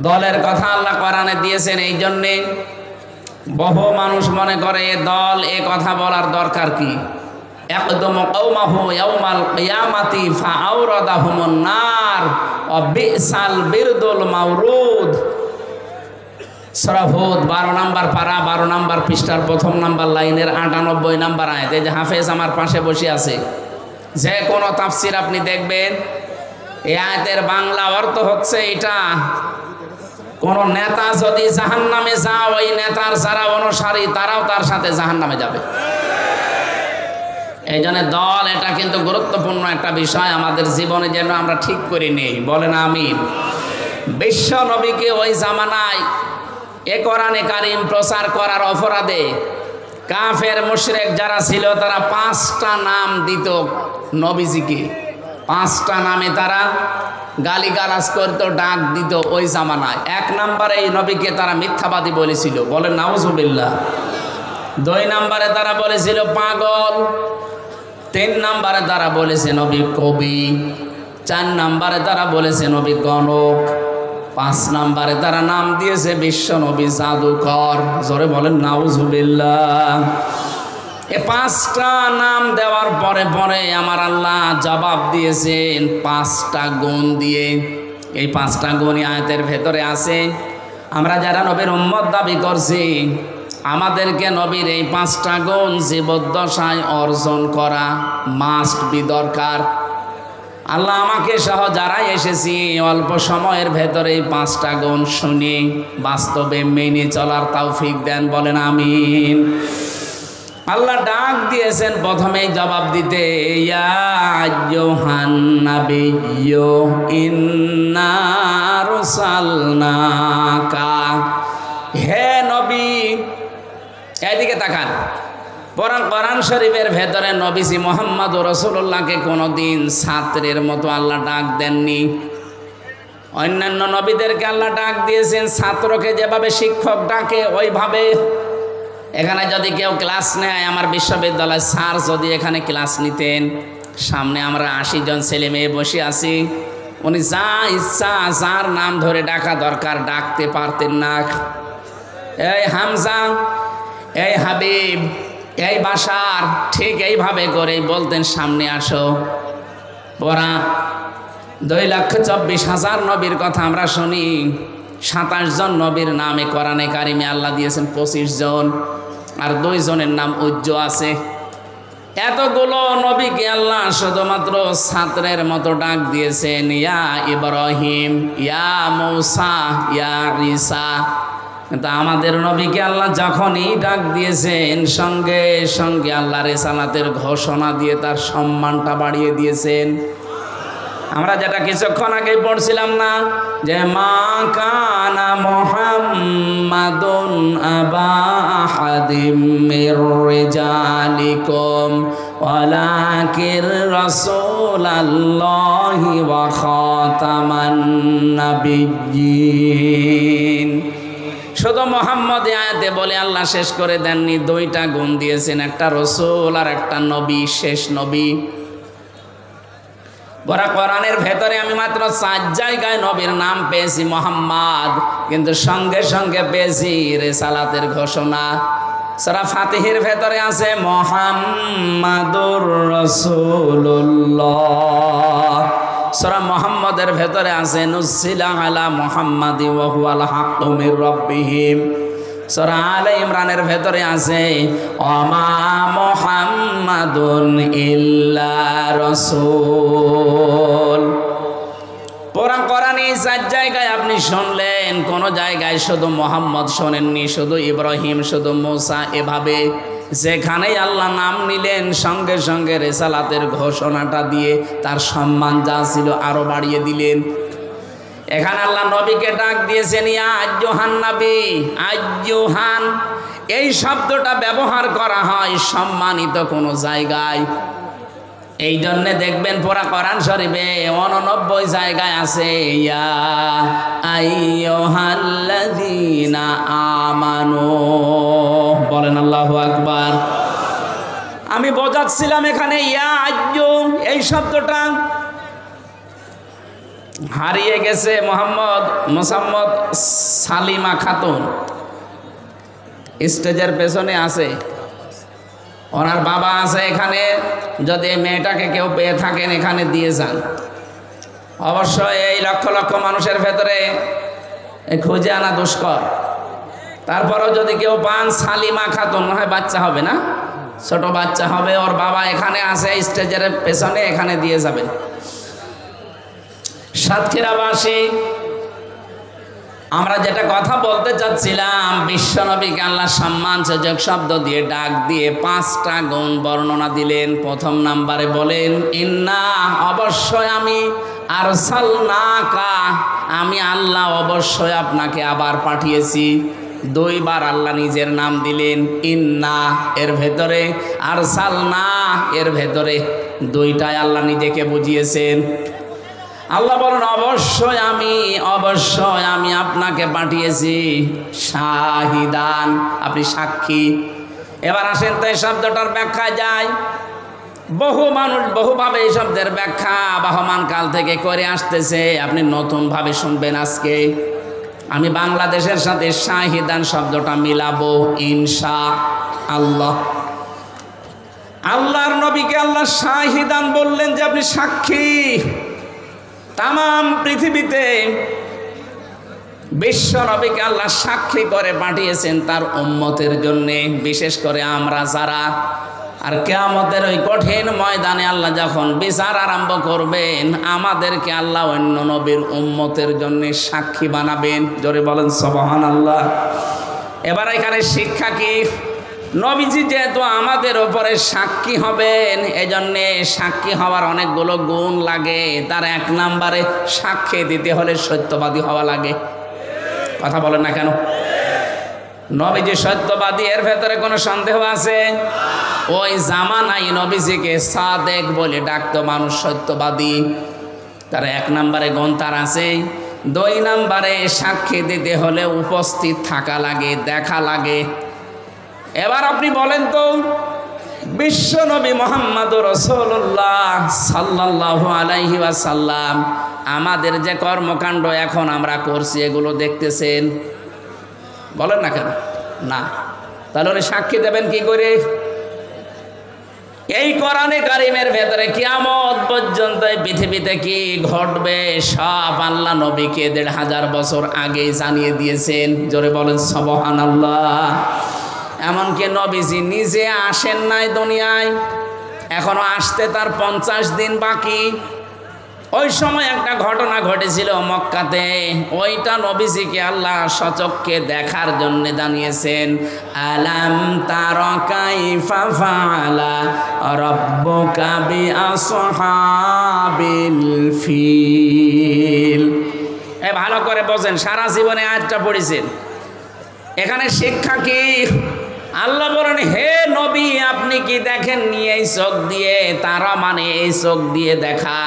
দলের কথা আল্লাহ কোরআনে দিয়েছেন, এই জন্যে বহু মানুষ মনে করে এ দল, এ কথা বলার দরকার কি? ইয়াকদুমু কওমাহু ইয়াউমাল কিয়ামাতি ফাআওরাদাহুমুন নার ওয়া বিসাল বিরদুল মাওরুদ। সূরা হুদ 12 নম্বর পারা, 12 নম্বর পৃষ্ঠার 1ম নম্বর লাইনের 98 নম্বর আয়াত। এই যে হাফেজ আমার পাশে বসে আছে, যে কোনো তাফসীর আপনি দেখবেন, এই আয়াতের বাংলা অর্থ হচ্ছে এটা। কোন নেতা যদি জাহান্নামে যায়, ওই নেতার যারা অনুসারী তারাও তার সাথে জাহান্নামে যাবে। এই জন্য দল এটা কিন্তু গুরুত্বপূর্ণ একটা বিষয় আমাদের জীবনে, যেন আমরা ঠিক করে নেই। বলেন আমিন। বিশ্ব নবীকে ওই জামানায় এ কোরআনে কারিম প্রচার করার অপরাধে কাফের মুশরিক যারা ছিল তারা 5টা নাম দিত নবীজিকে। 5টা নামে তারা গালিগালাজ করতো, ডাক দিত ওই জামানায়। 1 নম্বরে এই নবীকে তারা মিথ্যাবাদী বলেছিল, বলেন নাউজুবিল্লাহ। 2 নম্বরে তারা বলেছিল পাগল। 3 নম্বরে তারা বলেছে নবী কবি। 4 নম্বরে তারা বলেছে নবী গণক। 5 নম্বরে তারা নাম দিয়েছে বিশ্ব নবী জাদুকর। জোরে বলেন নাউজুবিল্লাহ। এই 5টা নাম দেওয়ার পরে পরে আমার আল্লাহ জবাব দিয়েছেন 5টা গুণ দিয়ে। এই 5টা গুণই আয়াতের ভেতরে আছে। আমরা যারা নবীর উম্মত দাবি করছি, আমাদেরকে নবীর এই 5টা গুণ জীবদ্দশায় অর্জন করা মাস্ট বি দরকার। আল্লাহ আমাকে সহ যারা এসেছি অল্প সময়ের ভেতরে এই 5টা গুণ শুনে বাস্তবে মেনে চলার তৌফিক দেন, বলেন আমিন। আল্লাহ ডাক দিয়েছেন প্রথমেই জবাব দিতে, ইয়া আইয়ুহান নাবিয়্যু ইন্না আরসালনাকা। হে নবী, এদিকে তাকান। কোরআন শরীফের ভেতরে নবীজি মুহাম্মদ রাসূলুল্লাহকে কোনোদিন ছাত্রের মতো আল্লাহ ডাক দেননি। অন্যান্য নবীদেরকে আল্লাহ ডাক দিয়েছেন ছাত্রকে যেভাবে শিক্ষক ডাকে ওইভাবে। এখানে যদি কেউ ক্লাস নেয়, আমার বিশ্ববিদ্যালয়ের স্যার যদি এখানে ক্লাস নিতেন, সামনে আমরা 80 জন ছেলে মেয়ে বসে আছি, উনি যা ইচ্ছা যার নাম ধরে ডাকা দরকার ডাকতে পারতেন না। এই হামজা, এই হাবিব, এই বাশার, ঠিক এইভাবে করে বলতেন সামনে আসো। পড়া 2,24,000 নবীর কথা আমরা শুনি। 27 জন নবীর নামে কোরআনে কারিমে আল্লাহ দিয়েছেন 25 জন, আর 2 জনের নাম উজ্জ্ব আছে। এতগুলো নবীকে আল্লাহ শুধুমাত্র ছাত্রের মতো ডাক দিয়েছেন, ইয়া ইব্রাহিম, ইয়া মূসা, ইয়া ঈসা। কিন্তু আমাদের নবীকে আল্লাহ যখনই ডাক দিয়েছেন সঙ্গে সঙ্গে আল্লাহ রিসালাতের ঘোষণা দিয়ে তার সম্মানটা বাড়িয়ে দিয়েছেন। আমরা যেটা কিছুক্ষণ আগে পড়ছিলাম না, যে মা কানা মুহাম্মাদুন আবা আহাদিম মির রিজালিকুম ওয়ালাকির রাসূলুল্লাহি ওয়া খাতামান নাবিয়্যিন। শুধু মোহাম্মদ আয়াতে বলে আল্লাহ শেষ করে দেননি, 2টা গুণ দিয়েছেন, একটা রসুল আর একটা নবী, শেষ নবী। বড় কোরআনের ভেতরে আমি মাত্র 4 জায়গায় নবীর নাম পেয়েছি মোহাম্মদ, কিন্তু সঙ্গে সঙ্গে পেয়েছি রিসালাতের ঘোষণা। সূরা ফাতিহের ভেতরে আছে মুহাম্মাদুর রাসূলুল্লাহ। সূরা মুহাম্মাদের ভেতরে আছে নুজ্জিলা আলা মুহাম্মাদি ওয়া হুয়াল হাক্কু মির রাব্বিহিম। সূরা আলে ইমরানের ভেতরে আছে ওমা মুহাম্মাদুন ইল্লা রাসূল। পুরা কোরআনে 4 জায়গায় আপনি শুনলেন, কোন জায়গায় শুধু মুহাম্মদ শোনেননি, শুধু ইব্রাহিম, শুধু মূসা। এভাবে যেখানেই আল্লাহ নাম নিলেন সঙ্গে সঙ্গে রিসালাতের ঘোষণাটা দিয়ে তার সম্মান যা ছিল আরো বাড়িয়ে দিলেন। এখানে আল্লাহ নবীকে ডাক দিয়েছেন ইয়া আইয়ুহান নবী। আইয়ুহান এই শব্দটা ব্যবহার করা হয় সম্মানিত কোনো জায়গায়। এই জন্যে দেখবেন পুরা কোরআন শরীফে 89 জায়গায় আছে ইয়া আইয়ুহাল্লাযীনা আমানু। বলেন আল্লাহু আকবার। আমি বোঝাচ্ছিলাম এখানে ইয়া আইয়ু এই শব্দটা হারিয়ে গেছে। মোসাম্মদ সালিমা খাতুন স্টেজের পেছনে আছে, ওনার বাবা আছে এখানে। যদি মেয়েটাকে কেউ পেয়ে থাকেন এখানে দিয়ে যান। অবশ্যই এই লক্ষ লক্ষ মানুষের ভেতরে খুঁজে আনা দুষ্কর। তারপরেও যদি কেউ পান, সালিমা খাতুন, মনে হয় বাচ্চা হবে না, ছোট বাচ্চা হবে, ওর বাবা এখানে আছে স্টেজের পেছনে, এখানে দিয়ে যাবেন। সাতক্ষীরাবাসী আমরা যেটা কথা বলতে চাচ্ছিলাম, বিশ্বনবীকে আল্লাহ সম্মানসূচক শব্দ দিয়ে ডাক দিয়ে 5টা গুণ বর্ণনা দিলেন। প্রথম নাম্বারে বলেন ইন্না, অবশ্যই আমি, আরসালনাকা, আমি আল্লাহ অবশ্যই আপনাকে আবার পাঠিয়েছি। 2 বার আল্লাহ নিজের নাম দিলেন, ইন্না এর ভেতরে, আরসালনা এর ভেতরে, 2টাই আল্লাহ নিজেকে বুঝিয়েছেন। আল্লাহ বলেন অবশ্যই আমি আপনাকে পাঠিয়েছি শাহিদান, আপনি সাক্ষী। এবার আসেন তো এই শব্দটার ব্যাখ্যা যায়। বহু মানুষ বহুভাবে এই শব্দের ব্যাখ্যা বহমান কাল থেকে করে আসতেছে, আপনি নতুনভাবে শুনবেন আজকে। আমি বাংলাদেশের সাথে শাহিদান শব্দটা মিলাবো ইনশাআল্লাহ। আল্লাহর নবীকে আল্লাহ শাহিদান বললেন যে আপনি সাক্ষী। তামাম পৃথিবীতে বিশ্ব নবীকে আল্লাহ সাক্ষী করে পাঠিয়েছেন তার উম্মতের জন্যে, বিশেষ করে আমরা যারা। আর কিয়ামতের ওই কঠিন ময়দানে আল্লাহ যখন বিচার আরম্ভ করবেন, আমাদেরকে আল্লাহ অন্য নবীর উম্মতের জন্য সাক্ষী বানাবেন। জোরে বলেন সুবহানাল্লাহ। এবার এখানে শিক্ষা কি? নবীজি যেহেতু আমাদের ওপরে সাক্ষী হবেন, এজন্যে সাক্ষী হওয়ার অনেকগুলো গুণ লাগে। তার 1 নম্বরে সাক্ষী দিতে হলে সত্যবাদী হওয়া লাগে। কথা বলেন না কেন? নবীজি সত্যবাদী, এর ভেতরে কোনো সন্দেহ আছে? ওই জামানায় নবীজিকে সাদেক বলে ডাকতো মানুষ, সত্যবাদী। তার 1 নম্বরে গুণ তার আছে। 2 নম্বরে সাক্ষী দিতে হলে উপস্থিত থাকা লাগে, দেখা লাগে। এবার আপনি বলেন তো, বিশ্ব নবী মুহাম্মদুর রাসূলুল্লাহ সাল্লাল্লাহু আলাইহি ওয়াসাল্লাম আমাদের যে কর্মকাণ্ড এখন আমরা করছি, এগুলো দেখতেছেন? বলেন না কেন? না। তাহলে উনি সাক্ষী দেবেন কি করে? এই কোরআনে কারিমের ভেতরে কিয়ামত পর্যন্ত পৃথিবীতে কি ঘটবে সব আল্লাহ নবীকে 1500 বছর আগে জানিয়ে দিয়েছেন। জোরে বলেন সুবহানাল্লাহ। এমনকি নবীজি নিজে আসেন নাই দুনিয়ায়, এখনো আসতে তার 50 দিন বাকি। ওই সময় একটা ঘটনা ঘটেছিল মক্কাতে, ওইটা নবীজিকে আল্লাহ সচক্ষে দেখার জন্য জানিয়েছেন। আলাম তারা কাইফা ফাআলা রাব্বুকা বিআসহাবিল ফিল। ভালো করে বোঝেন, সারা জীবনে আয়াতটা পড়েছেন। এখানে শিক্ষা কি? আল্লাহ বলেন হে নবী, আপনি কি দেখেননি এই চোখ দিয়ে? তারা মানে এই চোখ দিয়ে দেখা,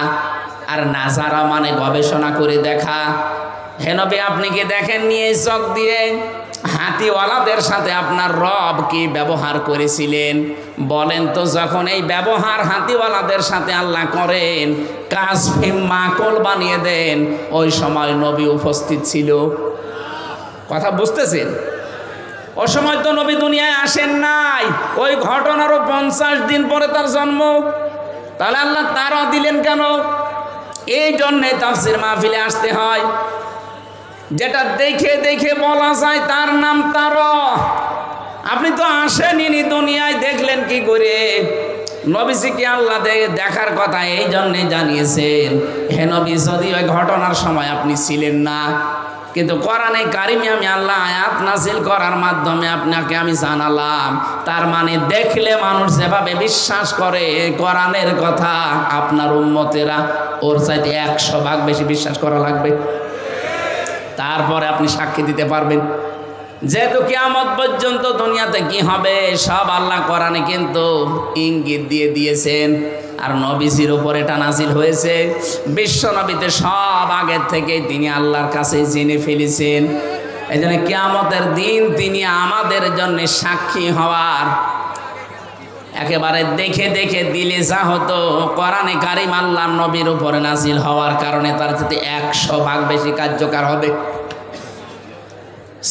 আর নাজারা মানে গবেষণা করে দেখা। হে নবী, আপনি কি দেখেননি এই চোখ দিয়ে হাতিওয়ালাদের সাথে আপনার রব কি ব্যবহার করেছিলেন? বলেন তো, যখন এই ব্যবহার হাতিওয়ালাদের সাথে আল্লাহ করেন, কাসফিম মাকল বানিয়ে দেন, ওই সময় নবী উপস্থিত ছিল? কথা বুঝতেছেন? ওই সময় তো নবী দুনিয়ায় আসেন নাই, ওই ঘটনারও 50 দিন পরে তার জন্ম। তাহলে আল্লাহ তারা দিলেন কেন? এই জন্যে তাফসীর মাহফিলে আসতে হয়। যেটা দেখে দেখে বলা যায় তার নাম তারা। আপনি তো আসেনই দুনিয়ায়, দেখলেন কি করে? নবীজিকে আল্লাহ দেখার কথা এই জন্যে জানিয়েছেন। হে নবী, যদি ওই ঘটনার সময় আপনি ছিলেন না, কিন্তু কোরআনে কারিমে আমি আল্লাহ আয়াত নাজিল করার মাধ্যমে আপনাকে আমি জানালাম। তার মানে দেখলে মানুষ যেভাবে বিশ্বাস করে কোরআনের কথা, আপনার উম্মতেরা ওর চাইতে 100 ভাগ বেশি বিশ্বাস করা লাগবে। তারপরে আপনি সাক্ষী দিতে পারবেন। যেহেতু কিয়ামত পর্যন্ত দুনিয়াতে কি হবে সব আল্লাহ কোরআনে কিন্তু ইঙ্গিত দিয়ে দিয়েছেন। আর নবীজির উপর এটা নাজিল হয়েছে। বিশ্ব নবীতে সব আগের থেকে তিনি আল্লাহর কাছে জেনে ফেলেছেন। এই জন্য কিয়ামতের দিন তিনি আমাদের জন্য সাক্ষী হওয়ার একেবারে দেখে দেখে দিলে যা হতো, কোরআনে কারিম আল্লাহর নবীর উপরে নাজিল হওয়ার কারণে তার সাথে 100 ভাগ বেশি কার্যকর হবে।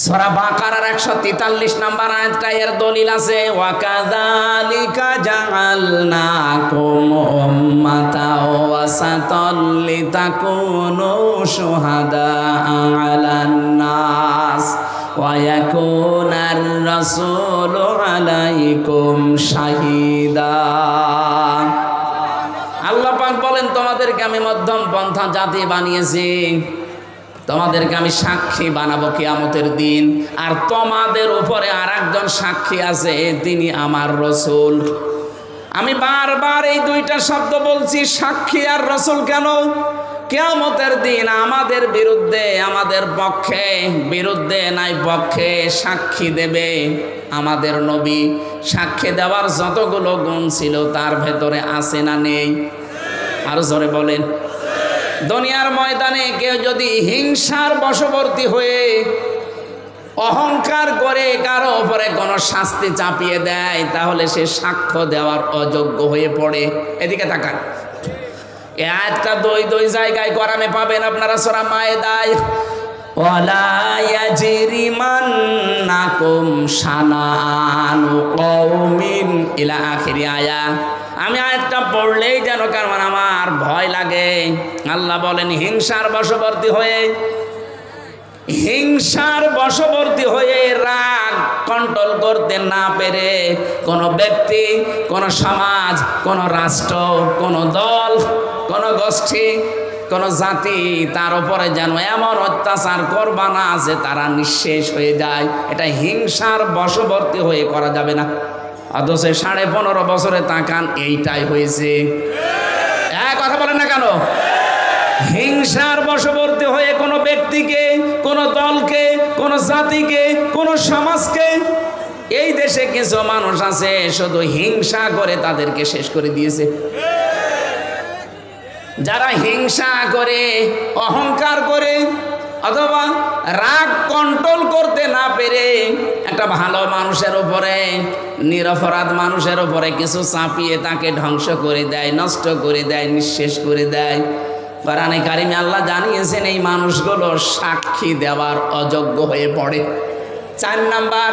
সূরা বাকারার 143 নম্বর আয়াতটা এর দলিল আছে। ওয়া কাযালিকা জাআলনাকুম উম্মাতাও ওয়াসাতাল লিতাকুনু শুহাদা আলান নাস ওয়া ইয়াকুনার রাসূলু আলাইকুম শাহিদা। আল্লাহ পাক বলেন, তোমাদেরকে আমি মধ্যম পন্থা জাতি বানিয়েছি। তোমাদেরকে আমি সাক্ষী বানাবো কিয়ামতের দিন। আর তোমাদের উপরে আর একজন সাক্ষী আছে, তিনি আমার রসুল। আমি বারবার এই দুইটা শব্দ বলছি, সাক্ষী আর রসুল। কেন? কিয়ামতের দিন আমাদের বিরুদ্ধে, আমাদের পক্ষে, বিরুদ্ধে নাই পক্ষে সাক্ষী দেবে আমাদের নবী। সাক্ষী দেওয়ার যতগুলো গুণ ছিল তার ভেতরে আছে না নেই? আরো জোরে বলেন। দুনিয়ার ময়দানে কেউ যদি হিংসার বশবর্তী হয়ে অহংকার করে কারো উপরে কোনো শাস্তি চাপিয়ে দেয়, তাহলে সে সাক্ষ্য দেওয়ার অযোগ্য হয়ে পড়ে। এদিকে তাকান, এই আয়াতটা দুই জায়গায় কোরআনে পাবেন আপনারা। সূরা মায়েদায় ওয়ালা ইয়াজরিমান্নাকুম শানাআনু কওমিন ইলা আখিরি আয়া। আমি আয়াতটা পড়লেই যেন কারণ আমার ভয় লাগে। আল্লাহ বলেন হিংসার বশবর্তী হয়ে রাগ কন্ট্রোল করতে না পেরে কোনো ব্যক্তি, কোনো সমাজ, কোনো রাষ্ট্র, কোনো দল, কোনো গোষ্ঠী, কোনো জাতি তার উপরে যেন এমন অত্যাচার করবা না যে তারা নিঃশেষ হয়ে যায়। এটা হিংসার বশবর্তী হয়ে করা যাবে না। অথচ 15.5 বছরে তাকান এইটাই হয়েছে। কথা বলেন না কেন? হিংসার বশবর্তী হয়ে কোনো ব্যক্তিকে, কোনো দলকে, কোনো জাতিকে, কোনো সমাজকে, এই দেশে কিছু মানুষ আছে শুধু হিংসা করে তাদেরকে শেষ করে দিয়েছে। যারা হিংসা করে, অহংকার করে, অথবা রাগ কন্ট্রোল করতে না পেরে একটা ভালো মানুষের উপরে, নিরপরাধ মানুষের উপরে কিছু চাপিয়ে তাকে ধ্বংস করে দেয়, নষ্ট করে দেয়, নিঃশেষ করে দেয়, কোরআনে কারিমে আল্লাহ জানিয়েছেন এই মানুষগুলো সাক্ষী দেওয়ার অযোগ্য হয়ে পড়ে। 4 নাম্বার,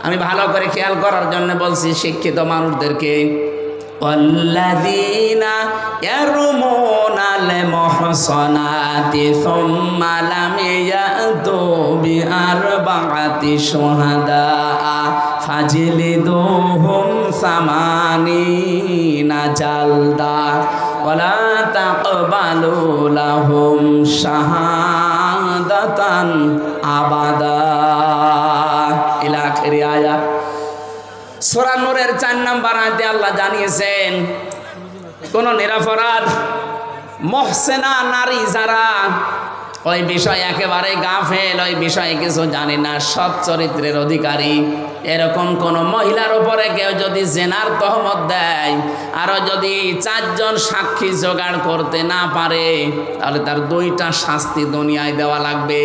আমি ভালো করে খেয়াল করার জন্য বলছি শিক্ষিত মানুষদেরকে, ওয়াল্লাযীনা ইয়ারমুনাল মুহসানাতি সুম্মা লাম ইয়াতু বিআরবা'াতি শুহাদা ফাজলিদুহুম 80 জালদা ওয়ালা তাকবালু লাহুম শাহাদাতান আবাদা ইলা আখিরি আয়াত। সূরা নূরের 4 নম্বর আয়াতে আল্লাহ জানিয়েছেন কোন নিরপরাধ মুহসিনা নারী যারা ওই বিষয় একেবারে গাফেল, ওই বিষয়ে কিছু জানে না, সৎ চরিত্রের অধিকারী, এরকম কোন মহিলার উপরে কেউ যদি জেনার তহমত দেয় আর যদি 4 জন সাক্ষী জোগাড় করতে না পারে, তাহলে তার 2টা শাস্তি দুনিয়ায় দেওয়া লাগবে।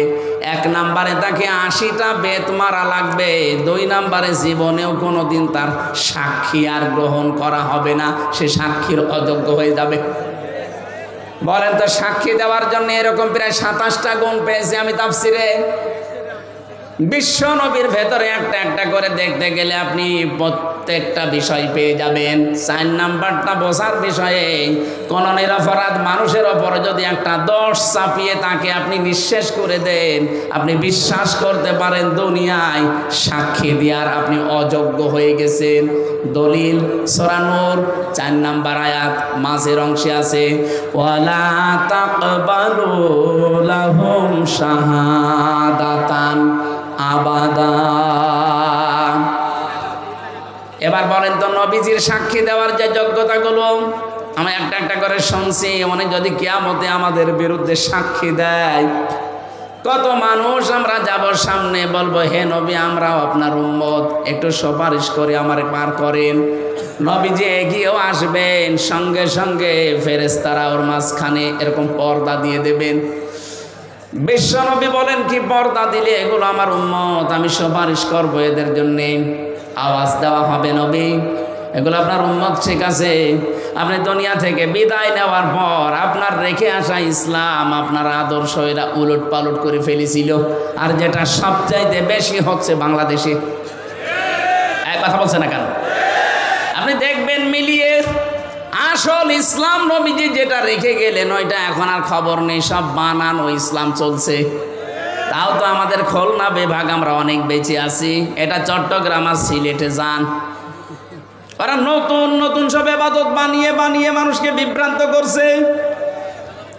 1 নম্বরে তাকে 80টা বেত মারা লাগবে। 2 নম্বরে জীবনেও কোনোদিন তার সাক্ষী আর গ্রহণ করা হবে না, সে সাক্ষীর অযোগ্য হয়ে যাবে। বলেন তো, সাক্ষী দেওয়ার জন্য এরকম প্রায় 27টা গুণ পেয়েছি আমি তাফসিরে। বিশ্ব নবীর ভেতরে একটা একটা করে দেখতে গেলে আপনি প্রত্যেকটা বিষয় পেয়ে যাবেন। 4 নাম্বারটা বোঝার বিষয়ে, কোন নিরপরাধ মানুষের ওপর যদি একটা দোষ চাপিয়ে তাকে আপনি নিঃশেষ করে দেন, আপনি বিশ্বাস করতে পারেন দুনিয়ায় সাক্ষী দেওয়ার আপনি অযোগ্য হয়ে গেছেন। দলিল সূরা নূর 4 নাম্বার আয়াত মাঝের অংশে আছে ওয়ালা তাকবালু লাহুম শাহাদাতান আবাদা। এবার বলেন তো, নবীজির সাক্ষী দেওয়ার যে যোগ্যতাগুলো আমি একটা একটা করে শুনছি, মানে যদি কিয়ামতে আমাদের বিরুদ্ধে সাক্ষী দেয়, কত মানুষ আমরা যাব সামনে, বলবো হে নবী আমরাও আপনার উম্মত, একটু সুপারিশ করে আমারে পার করেন। নবীজি এগিয়েও আসবেন, সঙ্গে সঙ্গে ফেরেশতারা ওর মাঝখানে এরকম পর্দা দিয়ে দেবেন। বিশ্ব নবী বলেন কি পর্দা দিলে এগুলো আমার উম্মত, আমি সুপারিশ করবো এদের জন্যে। আওয়াজ দেওয়া হবে নবী এগুলো আপনার উম্মত, ঠিক আছে। আপনি দুনিয়া থেকে বিদায় নেওয়ার পর আপনার রেখে আসা ইসলাম, আপনার আদর্শ এরা উলট পালট করে ফেলেছিল। আর যেটা সবচাইতে বেশি হচ্ছে বাংলাদেশে, এক কথা বলছে না কেন? আপনি দেখবেন মিলিয়ে আসল ইসলাম নবীজি যেটা রেখে গেলেন ওইটা এখন আর খবর নেই, সব বানানো ইসলাম চলছে। তাও তো আমাদের খুলনা বিভাগ আমরা অনেক বেঁচে আছি। এটা চট্টগ্রাম আর সিলেটে যান, ওরা নতুন নতুন সব ইবাদত বানিয়ে বানিয়ে মানুষকে বিভ্রান্ত করছে।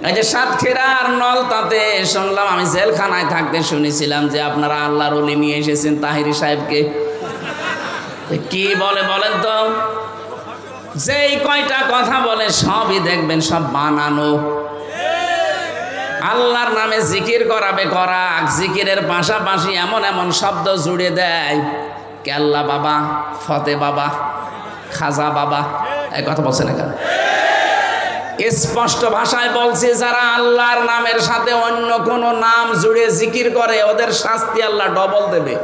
এই যে সাতক্ষীরার নলতাতে শুনলাম, আমি জেলখানায় থাকতে শুনেছিলাম যে আপনারা আল্লাহর ওলি নিয়ে এসেছেন তাহিরি সাহেবকে। কি বলে বলেন তো? যেই কয়টা কথা বলে সবই দেখবেন সব বানানো। আল্লাহর নামে জিকির করাবে করাক, জিকিরের পাশাপাশি এমন এমন শব্দ জুড়ে দেয়, কেল্লা বাবা, ফতে বাবা, খাজা বাবা, এই কথা বলছে না কেন? স্পষ্ট ভাষায় বলছে, যারা আল্লাহর নামের সাথে অন্য কোনো নাম জুড়ে জিকির করে ওদের শাস্তি আল্লাহ ডবল দেবে।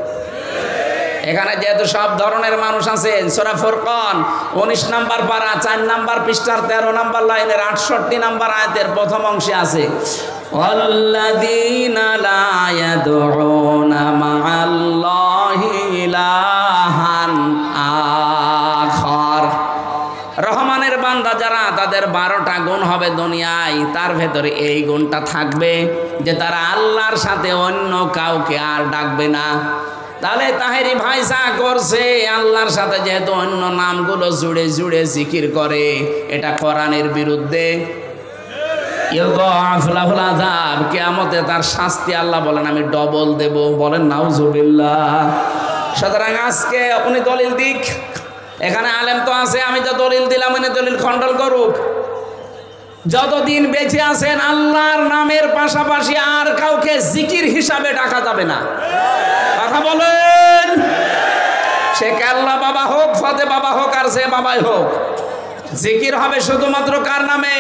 এখানে যেহেতু সব ধরনের মানুষ আছেন, সূরা ফুরকান 19 নম্বর পারা 4 নম্বর পৃষ্ঠার 13 নম্বর লাইনের 68 নম্বর আয়াতের প্রথম অংশে আছে, আল্লাযীনা লা ইয়াদউনা মা'আল্লাহি ইলাহান আখার। রহমানের বান্দা যারা, তাদের 12টা গুণ হবে দুনিয়ায়, তার ভেতরে এই গুণটা থাকবে যে তারা আল্লাহর সাথে অন্য কাউকে আর ডাকবে না। তাহলে তাহেরি ভাই যা করছে, আল্লাহর সাথে যেহেতু অন্য নামগুলো জুড়ে জুড়ে জিকির করে, এটা কোরআনের বিরুদ্ধে। কিয়ামতে তার শাস্তি আল্লাহ বলেন আমি ডবল দেব। বলেন নাউজুবিল্লাহ। সুতরাং আজকে উনি দলিল দিক, এখানে আলেম তো আছে, আমি তো দলিল দিলাম, উনি দলিল খণ্ডন করুক। যতদিন বেঁচে আছেন আল্লাহর নামের পাশাপাশি আর কাউকে জিকির হিসাবে ডাকা যাবে না। কথা বলেন, সে কেল্লা বাবা হোক, ফতে বাবা হোক, আর সে বাবাই হোক, জিকির হবে শুধুমাত্র কার নামে?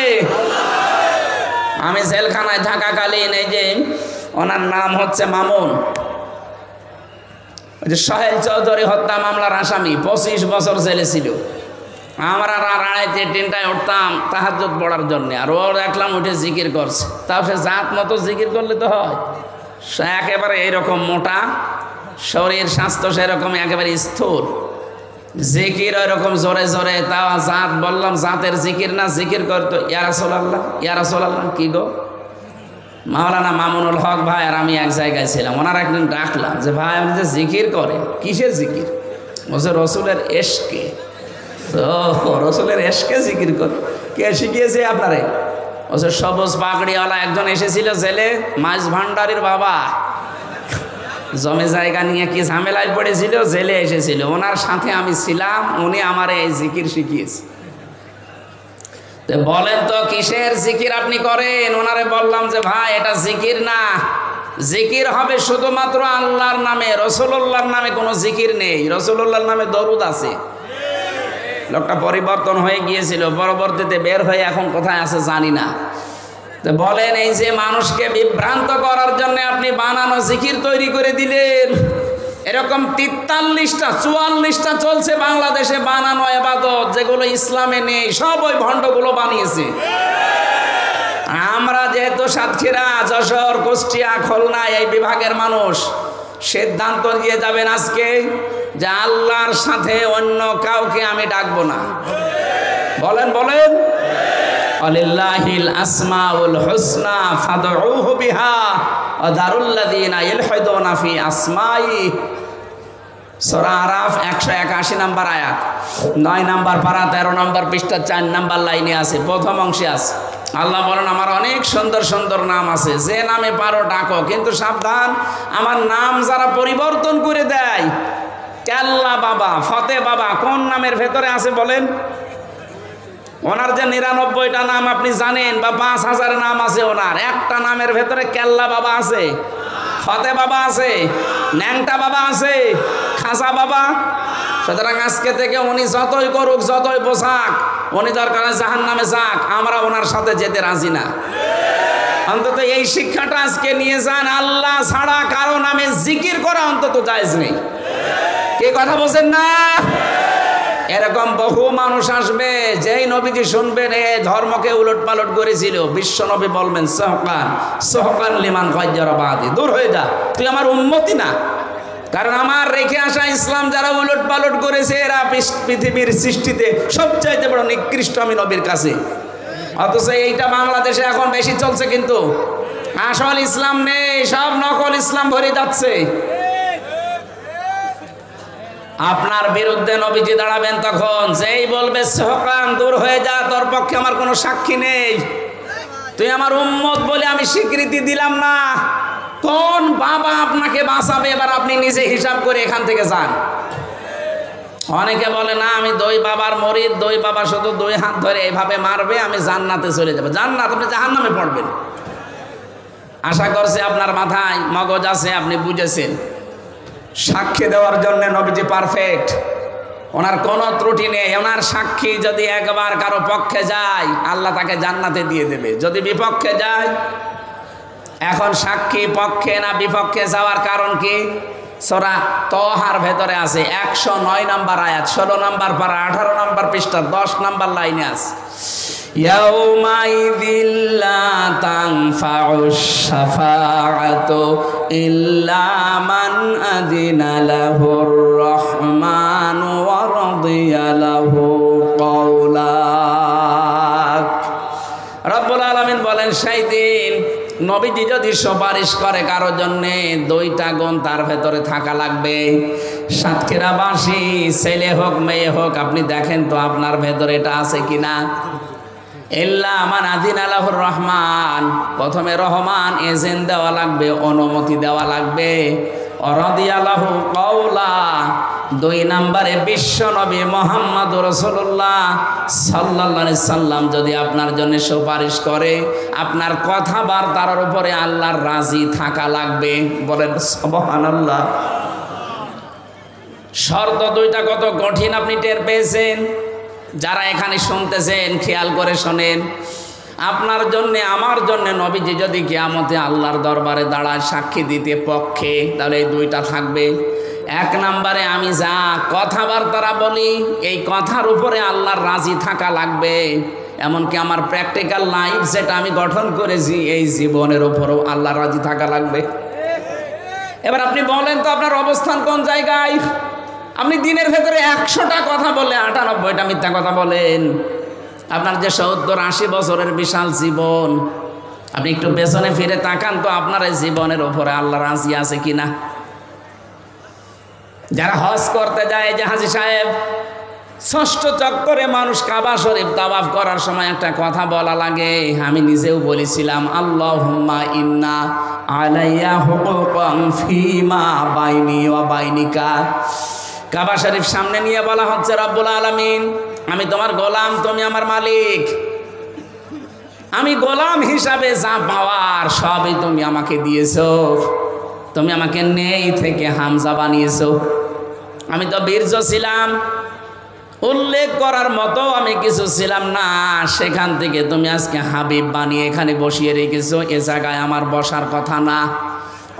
আমি জেলখানায় থাকাকালীন, এই যে ওনার নাম হচ্ছে মামুন, ওই যে সোহেল চৌধুরী হত্যা মামলার আসামি, 25 বছর জেলে ছিল। আমরা রাত 2:30-3টায় উঠতাম তাহাজ্জুদ পড়ার জন্য, আর ও দেখলাম উঠে জিকির করছে। তাও সে জাত মতো জিকির করলে তো হয়, সে একেবারে এইরকম মোটা শরীর, স্বাস্থ্য সেরকম একেবারে স্থূল, জিকির ওই রকম জোরে জোরে। তাও জাত বললাম, জাতের জিকির না, জিকির করতো ইয়া রাসূলুল্লাহ, ইয়া রাসূলুল্লাহ। কি গো? মাওলানা মামুনুল হক ভাই আর আমি এক জায়গায় ছিলাম, ওনার একদিন ডাকলাম যে ভাই আপনি যে জিকির করে, কিসের জিকির? বলছে রসুলের এশকে। ও রসুলের এশকে জিকির করে, কে শিখিয়েছে আপনারে? বলছে সবুজ পাগড়িওয়ালা একজন এসেছিল জেলে, মাছ ভান্ডারির বাবা, জমি জায়গা নিয়ে কি ঝামেলায় পড়েছিল, জেলে এসেছিল, ওনার সাথে আমি ছিলাম, উনি আমার এই জিকির শিখিয়েছে। বলেন তো কিসের জিকির আপনি করেন? ওনারে বললাম যে ভাই এটা জিকির না, জিকির হবে শুধুমাত্র আল্লাহর নামে, রাসূলুল্লাহর নামে কোনো জিকির নেই। রাসূলুল্লাহর নামে দরুদ আছে। লোকটা পরিবর্তন হয়ে গিয়েছিল, পরবর্তীতে বের হয়ে এখন কোথায় আছে জানি না। তো বলেন, এই যে মানুষকে বিভ্রান্ত করার জন্য আপনি বানানো জিকির তৈরি করে দিলেন, এরকম 43টা 44টা চলছে বাংলাদেশে বানানো ইবাদত, যেগুলো ইসলামে নেই, সব ওই ভণ্ডগুলো বানিয়েছে। আমরা যেহেতু সাতক্ষীরা, যশোর, কুষ্টিয়া, খুলনা এই বিভাগের মানুষ, সিদ্ধান্ত দিয়ে যাবেন আজকে যে আল্লাহর সাথে অন্য কাউকে আমি ডাকবো না। বলেন বলেন, আলিল্লাহিল আসমাউল হুসনা ফাদউহু বিহা ওয়া দারুল্লাযিনা ইলহিদুনা ফি আসমাই। সূরা আরাফ 181 নম্বর আয়াত, 9 নম্বর পারা 13 নম্বর পৃষ্ঠা 4 নম্বর লাইনে আছে, প্রথম অংশে আছে। আল্লাহ বলেন আমার অনেক সুন্দর সুন্দর নাম আছে, যে নামে পারো ডাকো, কিন্তু সাবধান, আমার নাম যারা পরিবর্তন করে দেয়, কেল্লা বাবা, ফতে বাবা, কোন নামের ভেতরে আছে বলেন? ওনার যে 99টা নাম আপনি জানেন, বা 5000 নাম আছে, ওনার একটা নামের ভেতরে কেল্লা বাবা আছে, ফতে বাবা আছে, ন্যাংটা বাবা আছে, খাসা বাবা। সুতরাং আজকে থেকে উনি যতই করুক, যতই পোশাক, উনি দরকার জাহান্নামে যাক, আমরা ওনার সাথে যেতে রাজি না। অন্তত এই শিক্ষাটা আজকে নিয়ে যান, আল্লাহ ছাড়া কারো নামে জিকির করা অন্তত জায়েজ নেই। কে কথা বলছেন না? এরকম বহু মানুষ আসবে, যেই নবীজি শুনবেন এই ধর্মকে উলট পালট করেছিল, বিশ্ব নবী বলবেন সোহকান সোহকান লিমান গায়্যারা বাদি, দূর হয়ে যা, তুই আমার উম্মতি না। কারণ আমার রেখে আসা ইসলাম যারা উলট পালট করেছে, এরা পৃথিবীর সৃষ্টিতে সবচাইতে বড় নিকৃষ্ট আমি নবীর কাছে। অথচ এইটা বাংলাদেশে এখন বেশি চলছে, কিন্তু আসল ইসলাম নেই, সব নকল ইসলাম ভরে যাচ্ছে। আপনার বিরুদ্ধে নবীজি দাঁড়াবেন, তখন যেই বলবে সোহকান দূর হয়ে যা, তোর পক্ষে আমার কোনো সাক্ষী নেই, তুই আমার উম্মত বলে আমি স্বীকৃতি দিলাম না। কোন বাবা আপনাকে বাঁচাবে? এবার আপনি নিজে হিসাব করে এখান থেকে যান। অনেকে বলে না আমি দুই বাবার মরিদ, দুই বাবা শুধু দুই হাত ধরে এইভাবে মারবে, আমি জান্নাতে চলে যাবো। জান্নাত আপনি জাহান্নামে পড়বেন। আশা করছি আপনার মাথায় মগজ আছে, আপনি বুঝেছেন। সাক্ষী দেওয়ার জন্য নবীজি পারফেক্ট, ওনার কোনো ত্রুটি নেই। ওনার সাক্ষী যদি একবার কারো পক্ষে যায়, আল্লাহ তাকে জান্নাতে দিয়ে দেবে। যদি বিপক্ষে যায়, এখন সাক্ষী পক্ষে না বিপক্ষে যাওয়ার কারণ কি? সূরা তহার ভেতরে আছে 109 নম্বর আয়াত, 16 নম্বর পারা, 18 নম্বর পৃষ্ঠা, 10 নম্বর লাইনে আছে, ইয়াউমাইযিল লা তানফাউশ শাফাআতু ইল্লা মান আযিনা লাহুর রাহমানু ওয়া রাদিয়া লাহু কওলা। রব্বুল আলামিন বলেন, সেই দিন নবীজি যদি সুপারিশ করে কারোর জন্যে, দুইটা গুণ তার ভেতরে থাকা লাগবে। সাতক্ষীরাবাসী ছেলে হোক মেয়ে হোক, আপনি দেখেন তো আপনার ভেতরে এটা আছে কিনা। ইল্লা মান আযিনা লাহুর রহমান, প্রথমে রহমান এজেন্ট দেওয়া লাগবে, অনুমতি দেওয়া লাগবে। রাদিয়া লাহু কওলা, 2 নম্বরে বিশ্ব নবী মুহাম্মদুর রাসূলুল্লাহ সাল্লাল্লাহু আলাইহি সাল্লাম যদি আপনার জন্য সুপারিশ করে, আপনার কথাবার্তার উপরে আল্লাহর রাজি থাকা লাগবে। বলেন সুবহানাল্লাহ। শর্ত দুইটা কত কঠিন আপনি টের পেয়েছেন। যারা এখানে শুনতেছেন খেয়াল করে শোনেন। আপনার জন্যে আমার জন্যে নবীজি যদি কিয়ামতে আল্লাহর দরবারে দাঁড়ায় সাক্ষী দিতে পক্ষে, তাহলে এই দুইটা থাকবে। 1 নম্বরে আমি যা কথাবার্তা বলি, এই কথার উপরে আল্লাহর রাজি থাকা লাগবে। এমনকি আমার প্র্যাকটিক্যাল লাইফ যেটা আমি গঠন করেছি, এই জীবনের উপরেও আল্লাহর রাজি থাকা লাগবে। এবার আপনি বলেন তো আপনার অবস্থান কোন জায়গায়? আপনি দিনের ভেতরে 100টা কথা বলে 98টা মিথ্যা কথা বলেন। আপনার যে 70-80 বছরের বিশাল জীবন, আপনি একটু পেছনে ফিরে তাকান তো আপনার এই জীবনের উপরে আল্লাহ রাজি আছে কিনা। যারা হজ করতে যায়, যে হাজী সাহেব 6ষ্ঠ চক্করে মানুষ কাবা শরীফ তাওয়াফ করার সময় একটা কথা বলা লাগে, আমি নিজেও বলেছিলাম, আল্লাহুম্মা ইন্না আলাইয়া হুকুকান ফীমা বাইনি ওয়া বাইনিকা। কাবা শরীফ সামনে নিয়ে বলা হচ্ছে, রব্বুল আলামিন, আমি তোমার গোলাম, তুমি আমার মালিক। আমি গোলাম হিসাবে যা পাওয়ার সবই তুমি আমাকে দিয়েছো। তুমি আমাকে নেই থেকে হামজা বানিয়েছো। আমি তো বীর্য ছিলাম, উল্লেখ করার মতো আমি কিছু ছিলাম না। সেখান থেকে তুমি আজকে হাবিব বানিয়ে এখানে বসিয়ে রেখেছো। এ জায়গায় আমার বসার কথা না।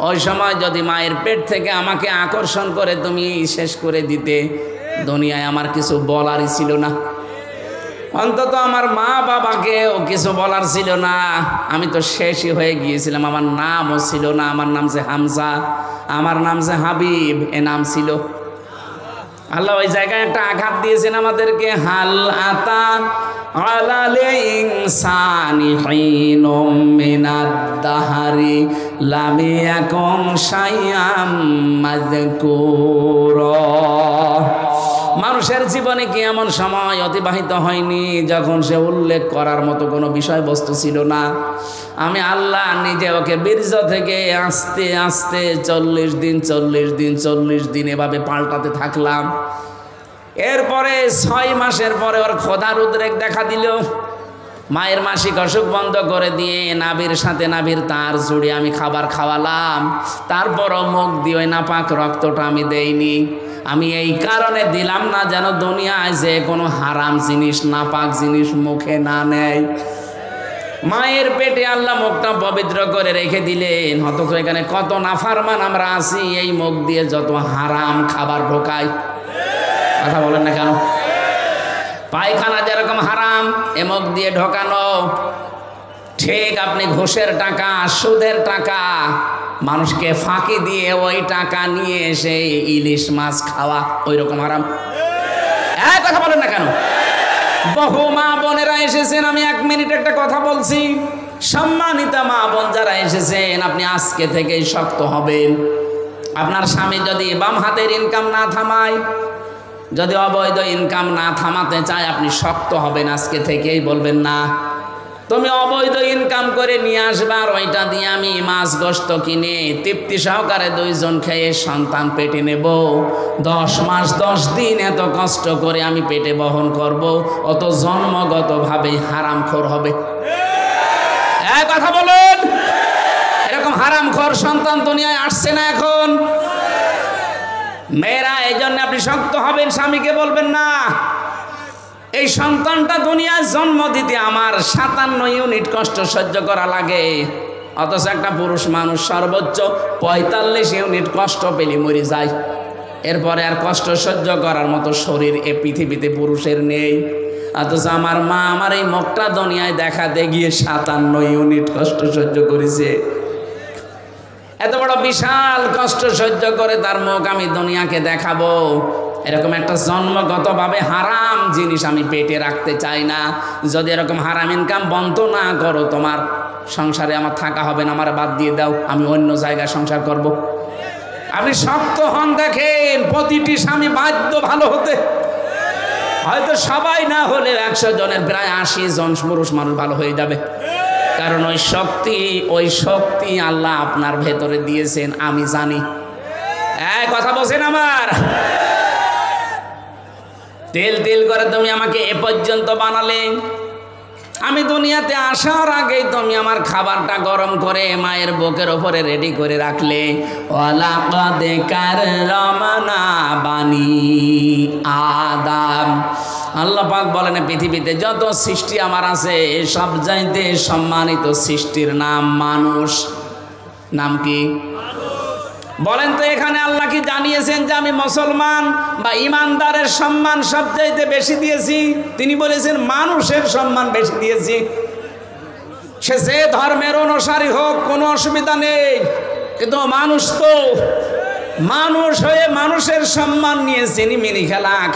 ওই সময় যদি মায়ের পেট থেকে আমাকে আকর্ষণ করে তুমি শেষ করে দিতে, দুনিয়ায় আমার কিছু বলারই ছিল না। অন্তত আমার মা বাবাকেও কিছু বলার ছিল না। আমি তো শেষই হয়ে গিয়েছিলাম। আমার নামও ছিল না। আমার নাম যে হামজা, আমার নাম যে হাবিব, এ নাম ছিল। আল্লাহ ওই জায়গায় একটা আঘাত দিয়েছেন আমাদেরকে। হাল আতা আলাল ইনসানি হিনুম মিনাদ দাহরি লাম ইয়াকুন শাইআম মাযকুরা। মানুষের জীবনে কি এমন সময় অতিবাহিত হয়নি যখন সে উল্লেখ করার মতো কোনো বিষয়বস্তু ছিল না? আমি আল্লাহ নিজে ওকে বীর্য থেকে আস্তে আস্তে 40 দিন 40 দিন 40 দিন এভাবে পাল্টাতে থাকলাম। এরপরে 6 মাসের পরে ওর খোদার উদ্রেক দেখা দিল। মায়ের মাসিক অসুখ বন্ধ করে দিয়ে নাভির সাথে নাভির তার জুড়ে আমি খাবার খাওয়ালাম। তারপরও মুখ দিয়ে ওই নাপাক রক্তটা আমি দেইনি। আমি এই কারণে দিলাম না যেন দুনিয়ায় যে কোনো হারাম জিনিস, নাপাক জিনিস মুখে না নেয়। মায়ের পেটে আল্লাহ মুখটা পবিত্র করে রেখে দিলেন। অথচ এখানে কত নাফরমান আমরা আছি, এই মুখ দিয়ে যত হারাম খাবার ঢোকাই। কথা বলেন না কেন? পায়খানা যেরকম হারাম, এ মুখ দিয়ে ঢোকানো। ঠিক আপনি ঘুষের টাকা, সুদের টাকা, মানুষকে ফাঁকি দিয়ে ওই টাকা নিয়ে এসে ইলিশ মাছ খাওয়া, ওই রকম হারাম। কথা বলেন না কেন? বহু মা বোনেরা এসেছেন, আমি 1 মিনিট একটা কথা বলছি। সম্মানিতা মা বোন যারা এসেছেন, আপনি আজকে থেকেই শক্ত হবেন। আপনার স্বামী যদি বাম হাতের ইনকাম না থামায়, যদি অবৈধ ইনকাম না থামাতে চায়, আপনি শক্ত হবেন আজকে থেকেই। বলবেন না তুমি অবৈধ ইনকাম করে নিয়ে আসবে, আর ওইটা দিয়ে আমি মাছ গোশত কিনে তৃপ্তি সহকারে 2 জন খেয়ে সন্তান পেটে নেব। 10 মাস 10 দিন এত কষ্ট করে আমি পেটে বহন করব, অত জন্মগতভাবে হারামখোর হবে। এক কথা বলুন, এরকম হারামখোর সন্তান দুনিয়ায় আসছে না এখন? মেয়েরা, এই জন্য আপনি শক্ত হবেন, স্বামীকে বলবেন না এই সন্তানটা দুনিয়ায় জন্ম দিতে আমার 57 ইউনিট কষ্ট সহ্য করা লাগে, অথচ একটা পুরুষ মানুষ সর্বোচ্চ 45 ইউনিট কষ্ট পেলে মরে যায়। এরপরে আর কষ্ট সহ্য করার মতো শরীর এ পৃথিবীতে পুরুষের নেই। অথচ আমার মা আমার এই মুখটা দুনিয়ায় দেখাতে গিয়ে 57 ইউনিট কষ্ট সহ্য করেছে। এত বড় বিশাল কষ্ট সহ্য করে তার মুখ আমি দুনিয়াকে দেখাবো, এরকম একটা জন্মগতভাবে হারাম জিনিস আমি পেটে রাখতে চাই না। যদি এরকম হারাম ইনকাম বন্ধ না করো, তোমার সংসারে আমার থাকা হবে না, আমার বাদ দিয়ে দাও, আমি অন্য জায়গায় সংসার করব। আপনি শক্ত হন, দেখেন প্রতিটি স্বামী বাধ্য ভালো হতে। হয়তো সবাই না হলে 100 জনের প্রায় 80 জন পুরুষ মানুষ ভালো হয়ে যাবে, কারণ ওই শক্তি আল্লাহ আপনার ভেতরে দিয়েছেন, আমি জানি। কথা বলছেন আমার? তেল তেল করে তুমি আমাকে এ পর্যন্ত বানালে, আমি দুনিয়াতে আসার আগেই তুমি আমার খাবারটা গরম করে মায়ের বুকের ওপরে রেডি করে রাখলে। ওয়ালাকাদ কাররামনা বানি আদম। আল্লাহ পাক বলেন পৃথিবীতে যত সৃষ্টি আমার আছে সব চাইতে সম্মানিত সৃষ্টির নাম মানুষ। নাম কি? বলেন তো এখানে আল্লাহ কি জানিয়েছেন যে আমি মুসলমান বা ইমানদারের সম্মান সবচাইতে বেশি দিয়েছি? তিনি বলেছেন মানুষের সম্মান বেশি দিয়েছি। সে যে ধর্মের অনুসারী হোক কোনো অসুবিধা নেই, কিন্তু মানুষ হয়ে মানুষের সম্মান নিয়ে চিনিমিনি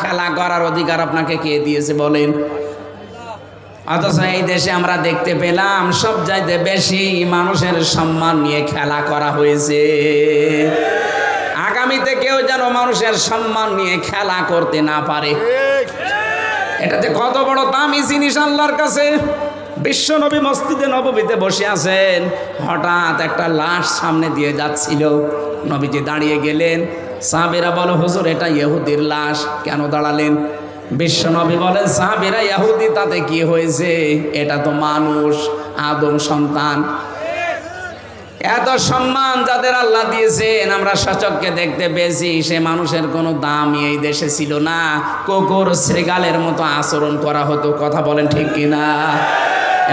খেলা করার অধিকার আপনাকে কে দিয়েছে বলেন? অথচ এই দেশে আমরা দেখতে পেলাম সব চাইতে বেশি মানুষের সম্মান নিয়ে খেলা করা হয়েছে। আগামীতে কেউ যেন মানুষের সম্মান নিয়ে খেলা করতে না পারে। এটাতে কত বড় দামি জিনিস আল্লাহর কাছে। বিশ্বনবী মসজিদে নববীতে বসে আছেন, হঠাৎ একটা লাশ সামনে দিয়ে যাচ্ছিল, নবীজি দাঁড়িয়ে গেলেন। সাহাবীরা বলে, হুজুর এটা ইহুদির লাশ, কেন দাঁড়ালেন? বিশ্বনবী বলেন, সাহাবীরা ইহুদি তাতে কি হয়েছে, এটা তো মানুষ, আদম সন্তান। এত সম্মান যাদের আল্লাহ দিয়েছেন আমরা সচক্ষে দেখতে পেয়েছি, সে মানুষের কোনো দামই এই দেশে ছিল না। কুকুর শৃগালের মতো আচরণ করা হতো। কথা বলেন ঠিক কিনা?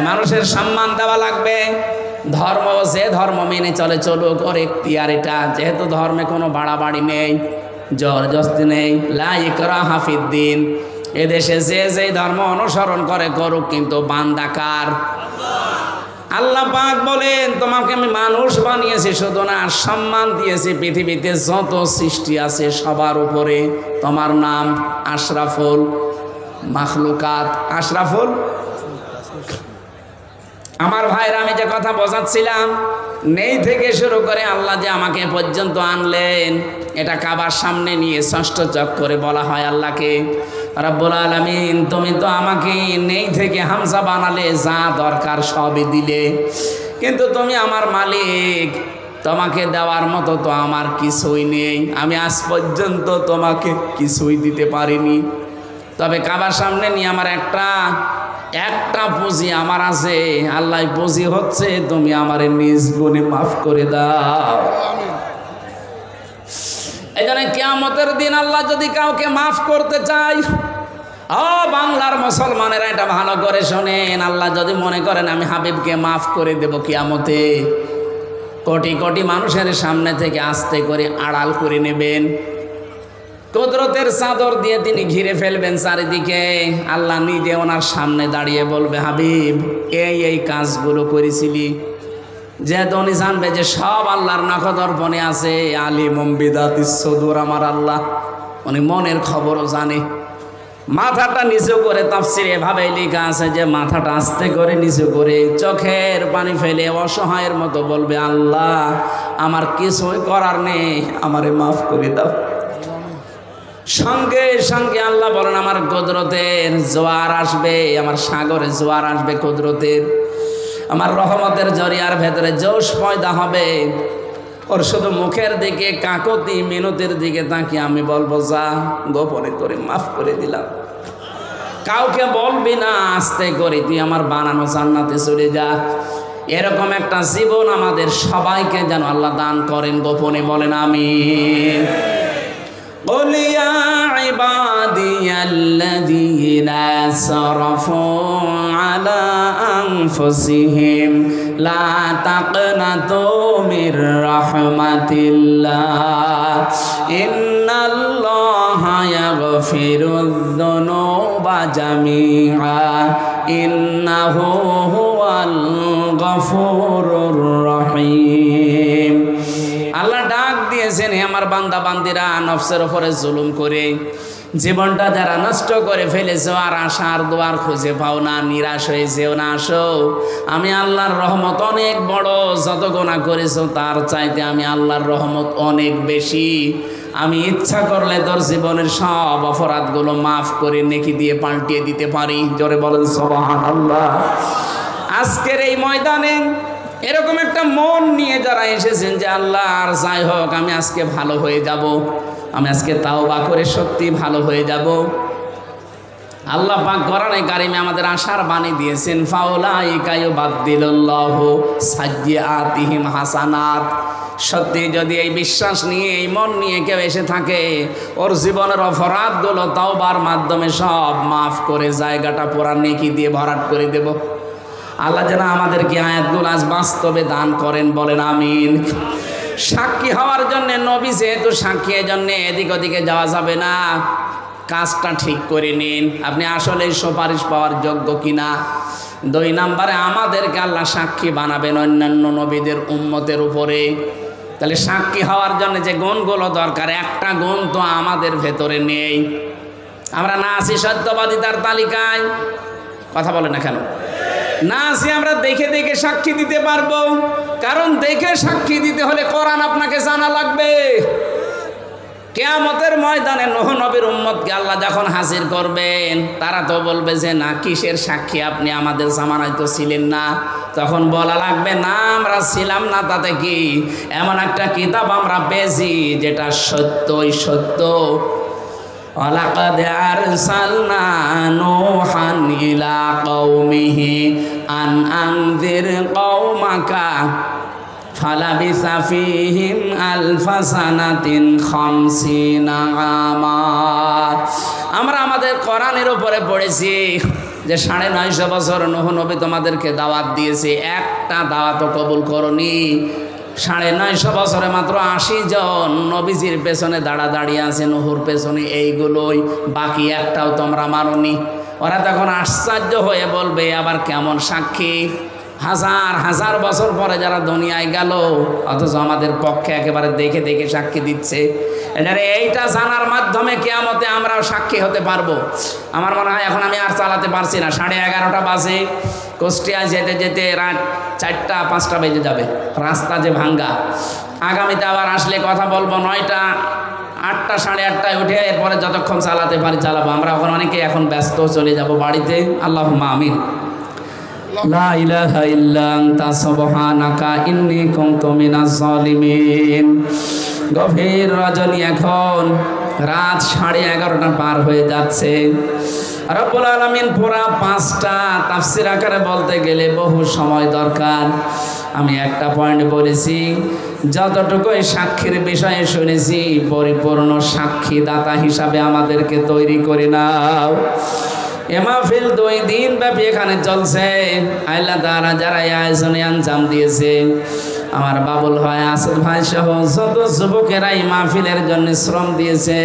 মানুষের সম্মান দেওয়া লাগবে। ধর্ম যে ধর্ম মেনে চলুক, ওর এখতিয়ার এটা। যেহেতু ধর্মে কোনো বাড়াবাড়ি নেই, জবরদস্তি নেই, লা ইকরাহা ফিদ্দিন। এদেশে যে ধর্ম অনুসরণ করে করুক, কিন্তু বান্দা কার? আল্লাহ পাক বলেন, তোমাকে আমি মানুষ বানিয়েছি শুধু না, সম্মান দিয়েছি পৃথিবীতে যত সৃষ্টি আছে সবার উপরে। তোমার নাম আশরাফুল মাখলুকাত। আশরাফুল। আমার ভাইরা, আমি যে কথা বোঝাচ্ছিলাম, নেই থেকে শুরু করে আল্লাহ যে আমাকে পর্যন্ত আনলেন, এটা কাবার সামনে নিয়ে ষষ্ঠ চক্করে বলা হয় আল্লাহকে, রব্বুল আলামিন তুমি তো আমাকে নেই থেকে হামজা বানালে, যা দরকার সবই দিলে, কিন্তু তুমি আমার মালিক, তোমাকে দেওয়ার মতো তো আমার কিছুই নেই। আমি আজ পর্যন্ত তোমাকে কিছুই দিতে পারিনি। তবে কাবার সামনে নিয়ে আমার একটা পুঁজি আমার আছে। আল্লাহ পুঁজি হচ্ছে তুমি আমার নিজ গুণে মাফ করে দাও। এই জন্য কিয়ামতের দিন আল্লাহ যদি কাউকে মাফ করতে চায়, বাংলার মুসলমানেরা এটা ভালো করে শোনেন, আল্লাহ যদি মনে করেন আমি হাবিবকে মাফ করে দেব কিয়ামতে, কোটি কোটি মানুষের সামনে থেকে আস্তে করে আড়াল করে নেবেন, কুদরতের চাদর দিয়ে তিনি ঘিরে ফেলবেন চারিদিকে। আল্লাহ নিজে ওনার সামনে দাঁড়িয়ে বলবে, হাবিব এই কাজগুলো করেছিলি। যেহেতু উনি জানবে যে সব আল্লাহর নখদর্পণে আছে, আলিমুম বিদাতিস সুদূর, আমার আল্লাহ উনি মনের খবরও জানে। মাথাটা নিচু করে, তাফসিরে এভাবে লেখা আছে যে মাথাটা আস্তে করে নিচু করে চোখের পানি ফেলে অসহায়ের মতো বলবে, আল্লাহ আমার কিছুই করার নেই, আমারে মাফ করে দাও। সঙ্গে সঙ্গে আল্লাহ বলেন আমার কুদরতের জোয়ার আসবে, আমার সাগরে জোয়ার আসবে কুদরতের, আমার রহমতের জরিয়ার ভেতরে জোশ পয়দা হবে। ওর শুধু মুখের দিকে কাকতি মিনতির দিকে তাকিয়ে আমি বলবো যা, গোপনে করে মাফ করে দিলাম, কাউকে বলবি না, আস্তে করে তুই আমার বানানো জান্নাতে চলে যা। এরকম একটা জীবন আমাদের সবাইকে যেন আল্লাহ দান করেন, গোপনে বলেন আমিন। قل يا عبادي الذين أسرفوا على أنفسهم لا تقنطوا من رحمة الله إن الله يغفر الذنوب جميعا إنه هو الغفور الرحيم। আল্লাহ ডাক দিয়েছেন, হে আমার বান্দা বান্দিরা, নফসের উপরে জুলুম করে জীবনটা যারা নষ্ট করে ফেলেছো আর আশার দুয়ার খুঁজে পাও না, নিরাশ হয়ে যেও না, আসো আমি আল্লাহর রহমত অনেক বড়, যত গুনাহ করেছো তার চাইতে আমি আল্লাহর রহমত অনেক বেশি। আমি ইচ্ছা করলে তোর জীবনের সব অপরাধগুলো মাফ করে নেকি দিয়ে পাল্টিয়ে দিতে পারি। জোরে বলেন সুবহানাল্লাহ। আজকের এই ময়দানে এরকম একটা মন নিয়ে যারা এসেছেন যে আল্লাহ আর যাই হোক আমি আজকে ভালো হয়ে যাব, আমি আজকে তাওবা করে সত্যি ভালো হয়ে যাব, আল্লাহ পাক কোরআনে কারিমে আমাদের আশার বাণী দিয়েছেন, ফাউলাইকা ইউবাদদিলুল্লাহু সাইয়্যাতিহিম হাসানাত। সত্যি যদি এই বিশ্বাস নিয়ে এই মন নিয়ে কেউ এসে থাকে, ওর জীবনের অপরাধগুলো তাওবার মাধ্যমে সব মাফ করে জায়গাটা পুরা নেকি দিয়ে ভরাট করে দেব। আল্লাহ যেন আমাদেরকে আয়াতগুলো আজ বাস্তবে দান করেন, বলেন আমিন। সাক্ষী হওয়ার জন্য নবী যেহেতু সাক্ষী, জন্য এদিক ওদিকে যাওয়া যাবে না, কাজটা ঠিক করে নিন আপনি আসলে সুপারিশ পাওয়ার যোগ্য কিনা। 2 নম্বরে আমাদেরকে আল্লাহ সাক্ষী বানাবেন অন্যান্য নবীদের উম্মতের উপরে। তাহলে সাক্ষী হওয়ার জন্য যে গুণগুলো দরকার, একটা গুণ তো আমাদের ভেতরে নেই। আমরা না আছি সত্যবাদিতার তালিকায়, কথা বলে না কেন? না আছি আমরা দেখে দেখে সাক্ষী দিতে পারবো, কারণ দেখে সাক্ষী দিতে হলে কোরআন আপনাকে জানা লাগবে। কিয়ামতের ময়দানে নূহ নবীর উম্মতকে আল্লাহ যখন হাজির করবেন, তারা তো বলবে যে না, কিসের সাক্ষী আপনি, আমাদের জামানায় তো ছিলেন না। তখন বলা লাগবে না, আমরা ছিলাম না তাতে কি, এমন একটা কিতাব আমরা পেয়েছি যেটা সত্যই সত্য। ওয়ালাকাদ আরসালনা নূহান ইলা কওমিহি আন আনযির কওমাকা ফালাবিসা ফীহিম আলফা সানাতিন 50 আমা। আমরা আমাদের কোরআনের উপরে পড়েছি যে 950 বছর নূহ নবী তোমাদেরকে দাওয়াত দিয়েছে, একটা দাওয়াতও কবুল করনি। 950 বছরে মাত্র 80 জন নবীজির পেছনে দাঁড়িয়ে আছে, নূহুর পেছনে, এইগুলোই, বাকি একটাও তোমরা মানোনি। ওরা তখন আশ্চর্য হয়ে বলবে আবার কেমন সাক্ষী, হাজার হাজার বছর পরে যারা দুনিয়ায় গেল, অথচ আমাদের পক্ষে একেবারে দেখে দেখে সাক্ষী দিচ্ছে। এইটা জানার মাধ্যমে কিয়ামতে আমরাও সাক্ষী হতে পারবো। আমার মনে হয় এখন আমি আর চালাতে পারছি না, 11:30 বাজে, কুষ্টিয়া যেতে যেতে রাত 4টা-5টা বেজে যাবে, রাস্তা যে ভাঙ্গা। আগামীতে আবার আসলে কথা বলবো 9টা, 8টা, 8:30টায় উঠে এরপরে যতক্ষণ চালাতে পারি চালাবো। আমরা এখন অনেকে এখন ব্যস্ত, চলে যাব বাড়িতে। আল্লাহুম্মা আমিন। লা ইলাহা ইল্লা আনতা সুবহানাকা ইন্নী কুনতু মিনাজ জালিমিন। গভীর রজনী, এখন রাত 11:30 পার হয়ে যাচ্ছে। রব্বুল আলামিন পুরা 5টা তাফসীর আকারে বলতে গেলে বহু সময় দরকার। আমি একটা পয়েন্ট বলেছি, যতটুকু সাক্ষীর বিষয়ে শুনেছি, পরিপূর্ণ সাক্ষীদাতা হিসাবে আমাদেরকে তৈরি করে নাও। এ মাহফিল 2 দিন ব্যাপী এখানে চলছে। আল্লাহ তাআলা যারা এই আয়োজনে আঞ্জাম দিয়েছে, আমার বাবুল ভাই, আসাদ ভাই সহ যত যুবকেরা এই মাহফিলের জন্য শ্রম দিয়েছে,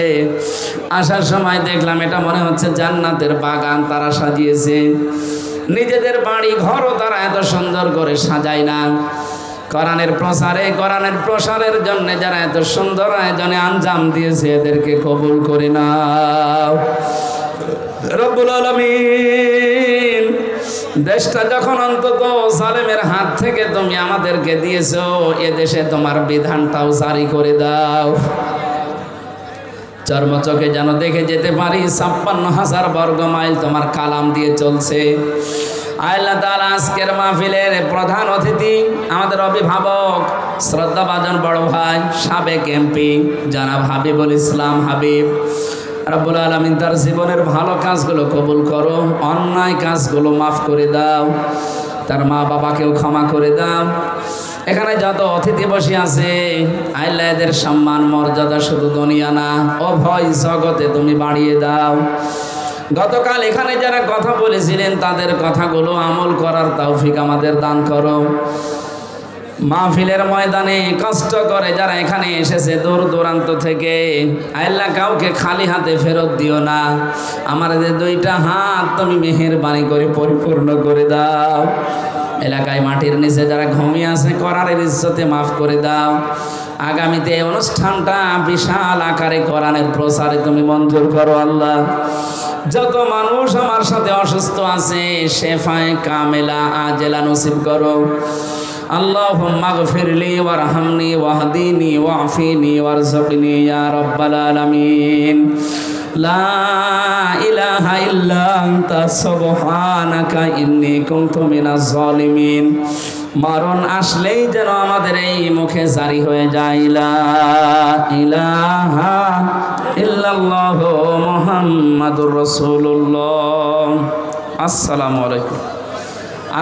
আসার সময় দেখলাম এটা মনে হচ্ছে জান্নাতের বাগান তারা সাজিয়েছে। নিজেদের বাড়ি ঘরও তারা এত সুন্দর করে সাজায় না। কোরআনের প্রসারে, কোরআনের প্রসারের জন্য যারা এত সুন্দর আয়োজনে আঞ্জাম দিয়েছে, এদেরকে কবুল করে নাও রব্বুল আলামিন। দেশটা যখন অন্তত জালেমের হাত থেকে তুমি আমাদেরকে দিয়েছো, এ দেশে তোমার বিধানটাও জারি করে দাও। চর্মচকে যেন দেখে যেতে পারি 56,000 বর্গ মাইল তোমার কালাম দিয়ে চলছে। আল্লাহ তাআলা আজকের মাহফিলের প্রধান অতিথি আমাদের অভিভাবক শ্রদ্ধাভাজন বড় ভাই সাবেক এমপি জনাব হাবিবুল ইসলাম হাবিব। রব্বুল আলামিন তার জীবনের ভালো কাজগুলো কবুল করো, অন্যায় কাজগুলো মাফ করে দাও, তার মা বাবাকেও ক্ষমা করে দাও। এখানে যত অতিথি বসে আছে আল্লাহ এদের সম্মান মর্যাদা শুধু দুনিয়া না উভয় জগতে তুমি বাড়িয়ে দাও। গতকাল এখানে যারা কথা বলেছিলেন তাদের কথাগুলো আমল করার তৌফিক আমাদের দান করো। মাহফিলের ময়দানে কষ্ট করে যারা এখানে এসেছে দূর দূরান্ত থেকে, আল্লাহ কাউকে খালি হাতে ফেরত দিও না। আমার যে দুইটা হাত তুমি মেহেরবানি করে পরিপূর্ণ করে দাও। এলাকায় মাটির নিচে যারা ঘুমিয়ে আছে কোরআনের ইজ্জতে মাফ করে দাও। আগামীতে এই অনুষ্ঠানটা বিশাল আকারে কোরআনের প্রসারে তুমি মঞ্জুর করো আল্লাহ। যত মানুষ আমার সাথে অসুস্থ আছে শেফায়ে কামেলা আজেলা নসিব করো। আল্লাহুম্মা গফিরলি ওয়ারহামনি ওয়াহদিনি ওয়াফিনি ওয়ারযুকনি ইয়া রাব্বাল আলামিন। লা ইলাহা ইল্লা আনতা সুবহানাকা ইন্নী কুনতু মিনাজ জালিমিন। মরণ আসলেই যেন আমাদের এই মুখে জারি হয়ে যায় লা ইলাহা ইল্লাল্লাহু মুহাম্মাদুর রাসূলুল্লাহ। আসসালামু আলাইকুম।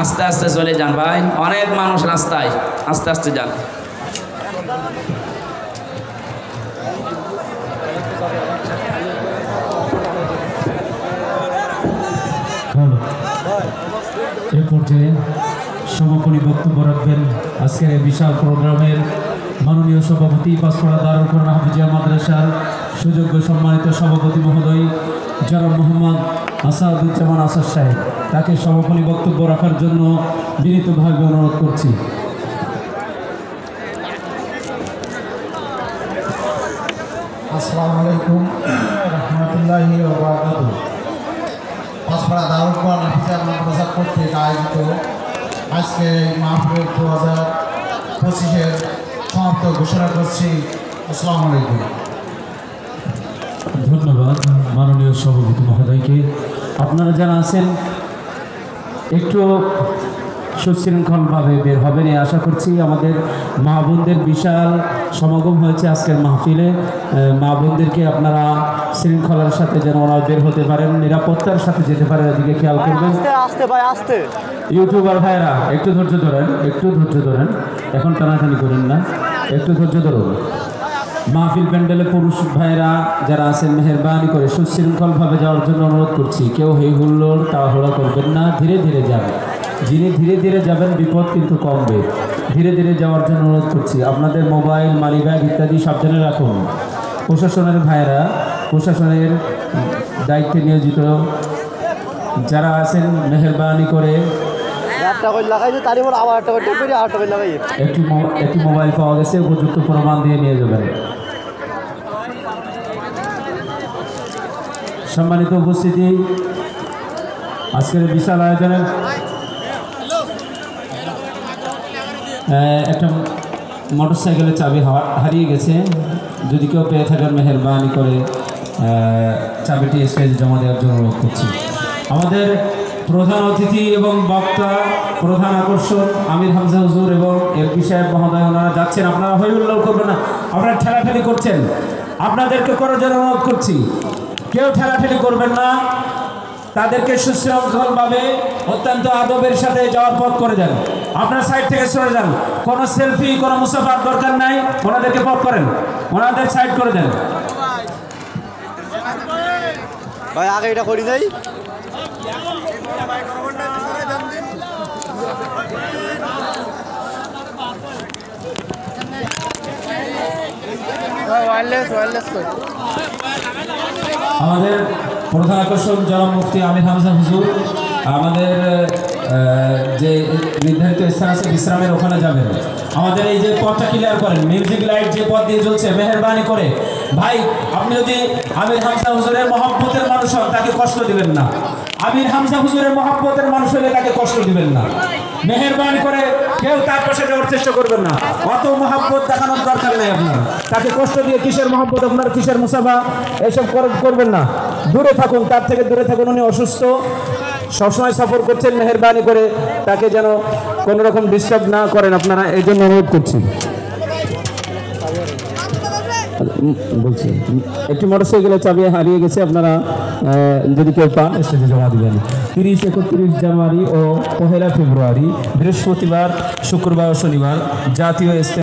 আস্তে আস্তে চলে যান ভাই, অনেক মানুষ রাস্তায়, আস্তে আস্তে যান। এ পর্যায়ে সমাপনী বক্তব্য রাখবেন আজকের এই বিশাল প্রোগ্রামের মাননীয় সভাপতি পাঁচপাড়া দারুল কোরআন হাফিজিয়া মাদ্রাসার সুযোগ্য সম্মানিত সভাপতি মহোদয় জনাব মোহাম্মদ আসাদুজ্জামান আসাদ সাহেব। তাকে সমাপনী বক্তব্য রাখার জন্য বিনীতভাবে অনুরোধ করছি। আসসালামু আলাইকুম রহমতুল্লাহি ওয়া বারাকাতুহু। পাঁচপাড়া দারুল কোরআন হাফিজিয়া মাদ্রাসা কর্তৃক আয়োজিত আজকে মাহফিল 2025-এর সমাপ্ত ঘোষণা করছি। আসসালামু আলাইকুম। ধন্যবাদ মাননীয় সভাপতি মহোদয়কে। আপনারা যারা আছেন একটু সুশৃঙ্খলভাবে বের হবেন এই আশা করছি। আমাদের মা বোনদের বিশাল সমাগম হয়েছে আজকের মাহফিলে। মা বোনদেরকে আপনারা শৃঙ্খলার সাথে যেন ওনারা বের হতে পারেন, নিরাপত্তার সাথে যেতে পারেন, এদিকে খেয়াল করবেন। ইউটিউবার ভাইরা একটু ধৈর্য ধরেন, একটু ধৈর্য ধরেন, এখন টানাটানি করেন না, একটু ধৈর্য ধরুন। মাহফিল প্যান্ডেলে পুরুষ ভাইরা যারা আছেন মেহেরবানি করে সুশৃঙ্খলভাবে যাওয়ার জন্য অনুরোধ করছি। কেউ হেই হুল্লোড় তাড়াহুড়া করবেন না, ধীরে ধীরে যাবেন। যিনি ধীরে ধীরে যাবেন বিপদ কিন্তু কমবে। ধীরে ধীরে যাওয়ার জন্য অনুরোধ করছি। আপনাদের মোবাইল, মানি ব্যাগ ইত্যাদি সাবধানে রাখুন। প্রশাসনের ভাইরা, প্রশাসনের দায়িত্বে নিয়োজিত যারা আছেন মেহেরবানি করে একটি মোবাইল পাওয়া গেছে, উপযুক্ত প্রমাণ দিয়ে নিয়ে যাবেন। সম্মানিত উপস্থিতি, আজকের বিশাল আয়োজনের একটা মোটরসাইকেলের চাবি হারিয়ে গেছে। যদি কেউ পেয়ে থাকেন মেহেরবানি করে চাবিটি স্টেজে জমা দেওয়ার জন্য অনুরোধ করছি। আমাদের প্রধান অতিথি এবং বক্তা, প্রধান আকর্ষণ আমির হামজা হুজুর এবং এমপি সাহেব মহোদয়, ওনারা যাচ্ছেন। আপনারা হই হুল্লোড় করবেন না, আপনারা ঠেলাঠেলি করছেন। আপনাদেরকে করার জন্য অনুরোধ করছি, কেউ ঠেলাঠেলি করবেন না। তাদেরকে সুশৃঙ্খলভাবে অত্যন্ত আদবের সাথে যাওয়ার পথ করে দেন। আপনার সাইড থেকে সরে যান। কোনো সেলফি, কোনো মুসাফার দরকার নাই। ওনাদেরকে পথ করেন, ওনাদের সাইড করে দেন। ভাই আগে এটা করি নাই। আমাদের প্রধান আকর্ষণ জনাব মুফতি আমির হামজা হুজুর আমাদের যে নির্ধারিত স্থান আছে বিশ্রামের ওখানে যাবেন। আমাদের এই যে পথটা ক্লিয়ার করেন, মিউজিক লাইট যে পথ দিয়ে চলছে মেহেরবানি করে ভাই, আপনি যদি আমির হামজা হুজুরের মহব্বতের মানুষ হন তাকে কষ্ট দিবেন না। আমির হামজা হুজুরের মহব্বতের মানুষ হলে তাকে কষ্ট দিবেন না। মেহেরবানি করে কেউ তার পাশে যাওয়ার চেষ্টা করবেন না, অত মহব্বত দেখানোর দরকার নেই আপনার। তাকে কষ্ট দিয়ে কিসের মহব্বত আপনার, কিসের মুসাফা, এসব করবেন না, দূরে থাকুন, তার থেকে দূরে থাকুন। উনি অসুস্থ, সবসময় সফর করছেন, মেহেরবানি করে তাকে যেন কোনো রকম ডিস্টার্ব না করেন আপনারা, এই জন্য অনুরোধ করছি। বলছি একটি মোটরসাইকেলের চাবি হারিয়ে গেছে, আপনারা যদি কেউ পান স্টেজে জমা দিবেন। 30, 31 জানুয়ারি ও 1 ফেব্রুয়ারি বৃহস্পতিবার, শুক্রবার ও শনিবার জাতীয়